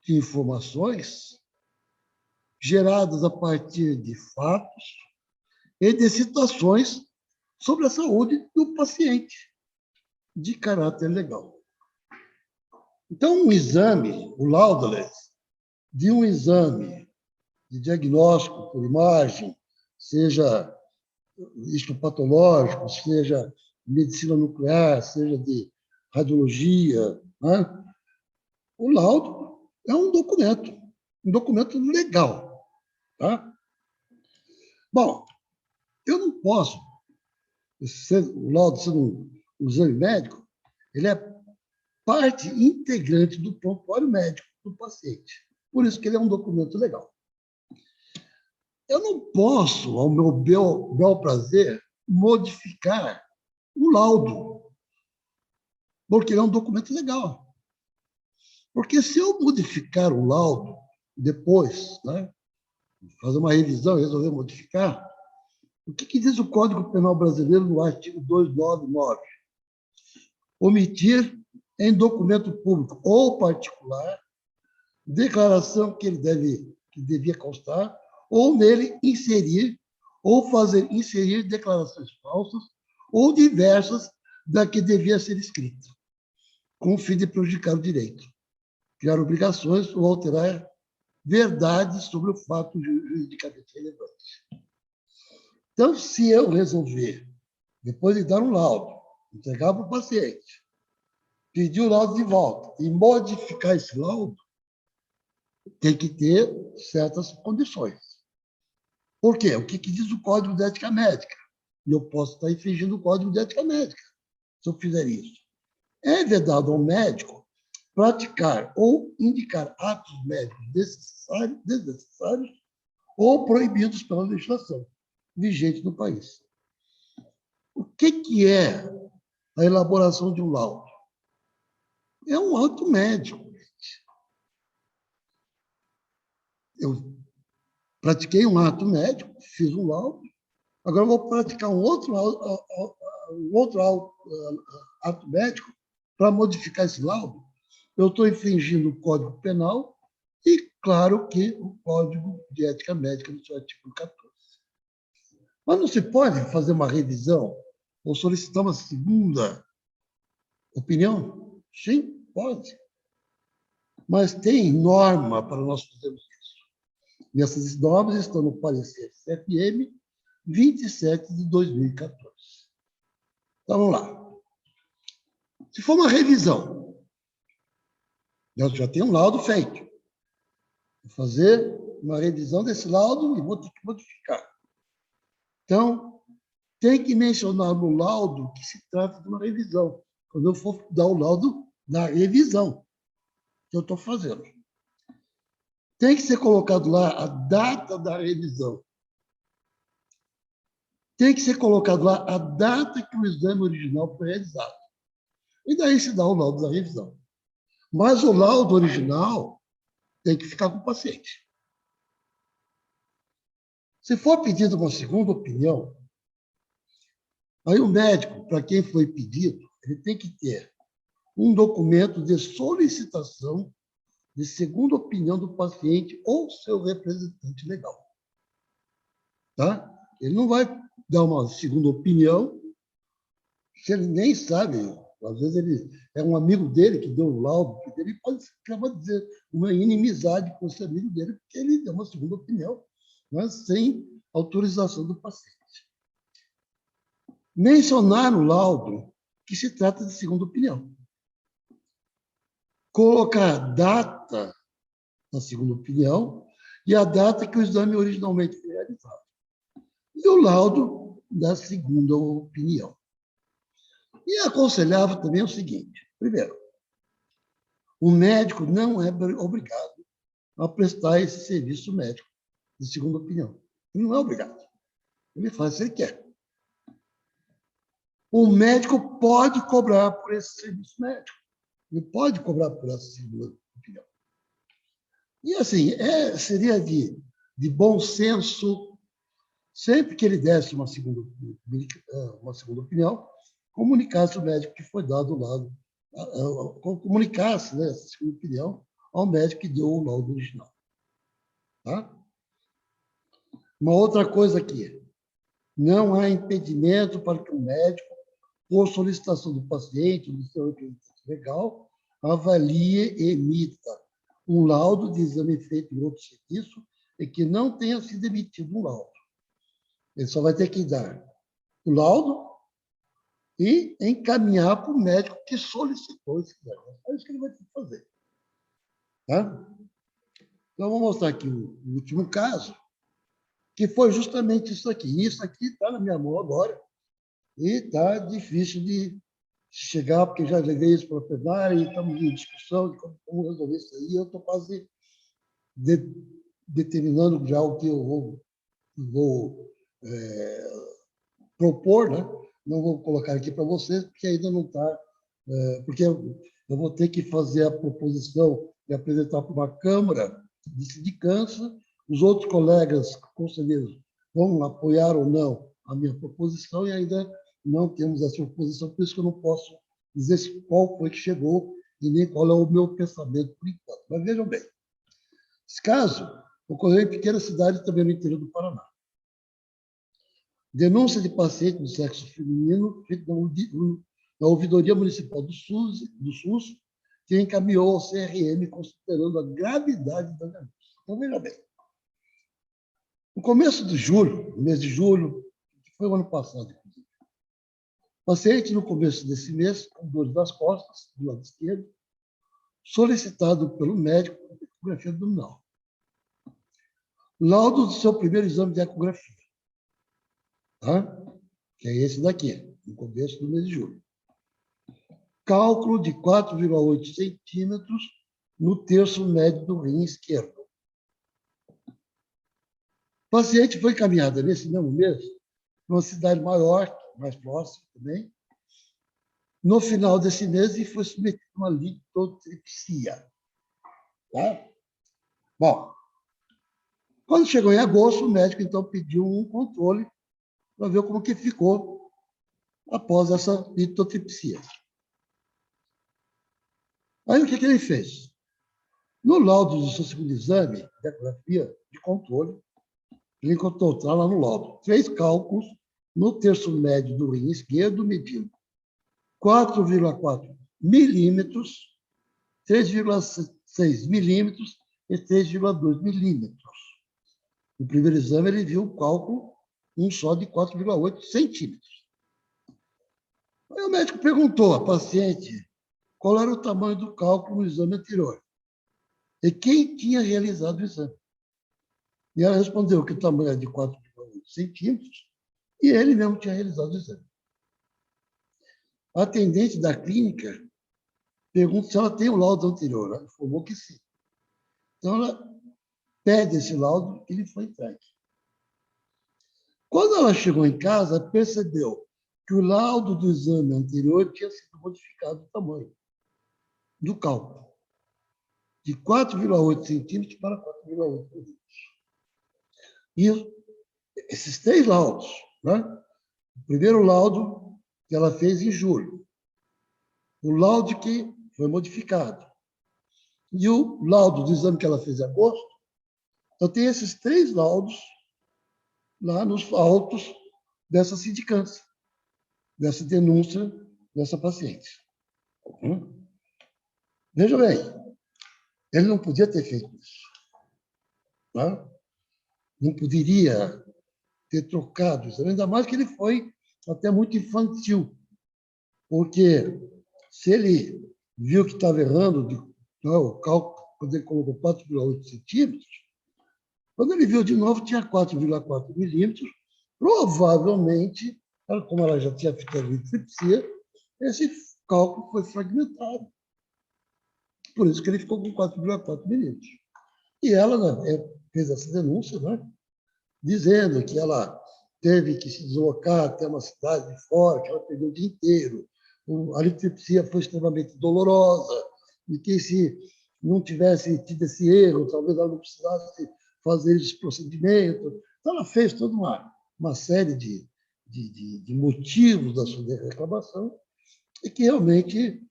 de informações geradas a partir de fatos e de situações sobre a saúde do paciente, de caráter legal. Então, um exame, o laudo, de um exame de diagnóstico por imagem, seja histopatológico, seja medicina nuclear, seja de radiologia, né? O laudo é um documento legal. Tá? Bom, eu não posso, o laudo sendo um exame médico, ele é parte integrante do prontuário médico do paciente. Por isso que ele é um documento legal. Eu não posso, ao meu bel prazer, modificar o laudo, porque ele é um documento legal. Porque se eu modificar o laudo depois, né, fazer uma revisão e resolver modificar, o que diz o Código Penal Brasileiro no artigo 299? Omitir em documento público ou particular declaração que devia constar, ou nele inserir ou fazer inserir declarações falsas ou diversas da que devia ser escrita, com o fim de prejudicar o direito, criar obrigações ou alterar verdades sobre o fato juridicamente relevante. Então, se eu resolver, depois de dar um laudo, entregar para o paciente, pedir o laudo de volta e modificar esse laudo, tem que ter certas condições. Por quê? O que diz o Código de Ética Médica? E eu posso estar infringindo o Código de Ética Médica se eu fizer isso. É vedado ao médico praticar ou indicar atos médicos desnecessários ou proibidos pela legislação vigente no país. O que é a elaboração de um laudo? É um ato médico. Eu pratiquei um ato médico, fiz um laudo, agora eu vou praticar um outro ato médico para modificar esse laudo. Eu estou infringindo o Código Penal e, claro, que o Código de Ética Médica, no seu artigo 14. Mas não se pode fazer uma revisão ou solicitar uma segunda opinião? Sim, pode. Mas tem norma para nós fazermos isso. E essas normas estão no parecer CFM 27 de 2014. Então, vamos lá. Se for uma revisão, eu já tenho um laudo feito. Vou fazer uma revisão desse laudo e vou ter que modificar. Então, tem que mencionar no laudo que se trata de uma revisão, quando eu for dar o laudo da revisão que eu estou fazendo. Tem que ser colocado lá a data da revisão. Tem que ser colocado lá a data que o exame original foi realizado. E daí se dá o laudo da revisão. Mas o laudo original tem que ficar com o paciente. Se for pedido uma segunda opinião, aí o médico, para quem foi pedido, ele tem que ter um documento de solicitação de segunda opinião do paciente ou seu representante legal. Tá? Ele não vai dar uma segunda opinião se ele nem sabe. Às vezes ele é um amigo dele que deu o laudo, ele pode acabar dizer uma inimizade com esse amigo dele, porque ele deu uma segunda opinião, mas sem autorização do paciente. Mencionar no laudo que se trata de segunda opinião. Colocar a data na segunda opinião e a data que o exame originalmente foi realizado. E o laudo da segunda opinião. E aconselhava também o seguinte: primeiro, o médico não é obrigado a prestar esse serviço médico de segunda opinião. Ele não é obrigado. Ele faz se ele quer. O médico pode cobrar por esse serviço médico. Ele pode cobrar por essa segunda opinião. E, assim, seria de bom senso, sempre que ele desse uma segunda opinião, comunicasse o médico que foi dado o laudo, comunicasse, né, essa segunda opinião ao médico que deu o laudo original. Tá? Uma outra coisa aqui: não há impedimento para que o médico, por solicitação do paciente, do seu representante legal, avalie e emita um laudo de exame feito em outro serviço e que não tenha sido emitido um laudo. Ele só vai ter que dar o laudo e encaminhar para o médico que solicitou esse laudo. É isso que ele vai ter que fazer. Tá? Então, vou mostrar aqui o último caso, que foi justamente isso aqui. Isso aqui está na minha mão agora e está difícil de chegar, porque já levei isso para o plenário e estamos em discussão de como resolver isso aí. Eu estou quase determinando já o que eu vou propor, né? Não vou colocar aqui para vocês, porque ainda não está, porque eu vou ter que fazer a proposição e apresentar para uma Câmara de Sindicância. Os outros colegas conselheiros vão apoiar ou não a minha proposição e ainda não temos essa proposição, por isso que eu não posso dizer qual foi que chegou e nem qual é o meu pensamento por enquanto. Mas vejam bem, esse caso ocorreu em pequena cidade também no interior do Paraná. Denúncia de paciente do sexo feminino feita na Ouvidoria Municipal do SUS, que encaminhou ao CRM considerando a gravidade da denúncia. Então, veja bem. No começo de julho, no mês de julho, que foi o ano passado, inclusive, o paciente, no começo desse mês, com dores nas costas, do lado esquerdo, solicitado pelo médico de ecografia abdominal. Laudo do seu primeiro exame de ecografia. Tá? Que é esse daqui, no começo do mês de julho. Cálculo de 4,8 centímetros no terço médio do rim esquerdo. O paciente foi encaminhado nesse mesmo mês para uma cidade maior, mais próxima também, no final desse mês, e foi submetido a uma litotripsia. Tá? Bom, quando chegou em agosto, o médico, então, pediu um controle para ver como que ficou após essa litotripsia. Aí, o que ele fez? No laudo do seu segundo exame, de ecografia de controle, ele encontrou, está lá no laudo, 3 cálculos no terço médio do rim esquerdo, medindo 4,4 milímetros, 3,6 milímetros e 3,2 milímetros. No primeiro exame, ele viu o cálculo, um só de 4,8 centímetros. Aí o médico perguntou à paciente qual era o tamanho do cálculo no exame anterior e quem tinha realizado o exame. E ela respondeu que o tamanho era de 4,8 centímetros e ele mesmo tinha realizado o exame. A atendente da clínica pergunta se ela tem o laudo anterior. Ela informou que sim. Então, ela pede esse laudo e ele foi entregue. Quando ela chegou em casa, percebeu que o laudo do exame anterior tinha sido modificado o tamanho do cálculo, de 4,8 centímetros para 4,8 milímetros. E esses 3 laudos, né? O primeiro laudo que ela fez em julho, o laudo que foi modificado, e o laudo do exame que ela fez em agosto. Então, tem esses 3 laudos lá nos autos dessa sindicância, dessa denúncia dessa paciente. Veja bem, ele não podia ter feito isso. Tá? Não poderia ter trocado isso, ainda mais que ele foi até muito infantil, porque se ele viu que estava errando o cálculo, quando ele colocou 4,8 centímetros, quando ele viu de novo, tinha 4,4 milímetros, provavelmente, como ela já tinha feito a tripsia, esse cálculo foi fragmentado. Por isso que ele ficou com 4,4 milímetros. E ela, né, fez essa denúncia, né, dizendo que ela teve que se deslocar até uma cidade de fora, que ela perdeu o dia inteiro, a litripsia foi extremamente dolorosa, e que se não tivesse tido esse erro, talvez ela não precisasse fazer esse procedimento. Então, ela fez toda uma série de motivos da sua reclamação, e que realmente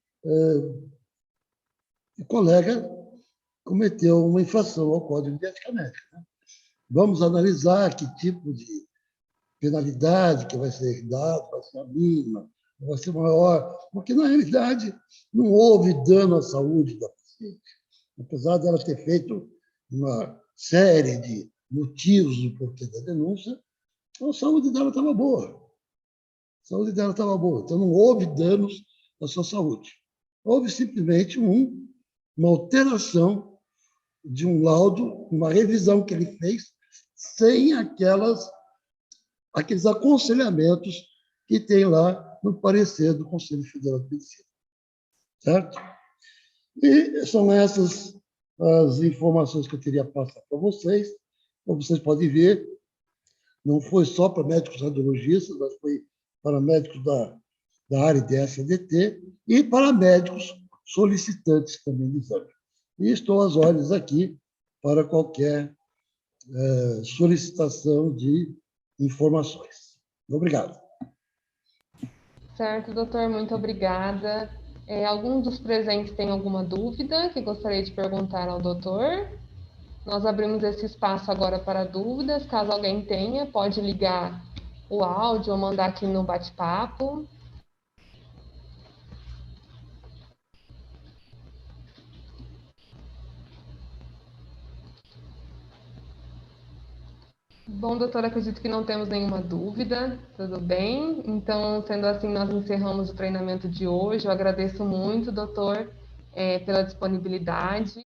o colega cometeu uma infração ao Código de Ética Médica. Né? Vamos analisar que tipo de penalidade que vai ser dada, vai ser a mínima, vai ser maior, porque, na realidade, não houve dano à saúde da paciente. Apesar dela ter feito uma série de motivos do porquê da denúncia, a saúde dela estava boa. A saúde dela estava boa. Então, não houve danos à sua saúde. Houve simplesmente uma alteração de um laudo, uma revisão que ele fez, sem aqueles aconselhamentos que tem lá no parecer do Conselho Federal de Medicina. Certo? E são essas as informações que eu queria passar para vocês. Como vocês podem ver, não foi só para médicos radiologistas, mas foi para médicos da área de SDT e para médicos solicitantes também de exame. E estou às ordens aqui para qualquer solicitação de informações. Obrigado. Certo, doutor, muito obrigada. Algum dos presentes tem alguma dúvida que gostaria de perguntar ao doutor? Nós abrimos esse espaço agora para dúvidas. Caso alguém tenha, pode ligar o áudio ou mandar aqui no bate-papo. Bom, doutor, acredito que não temos nenhuma dúvida, tudo bem? Então, sendo assim, nós encerramos o treinamento de hoje. Eu agradeço muito, doutor, pela disponibilidade.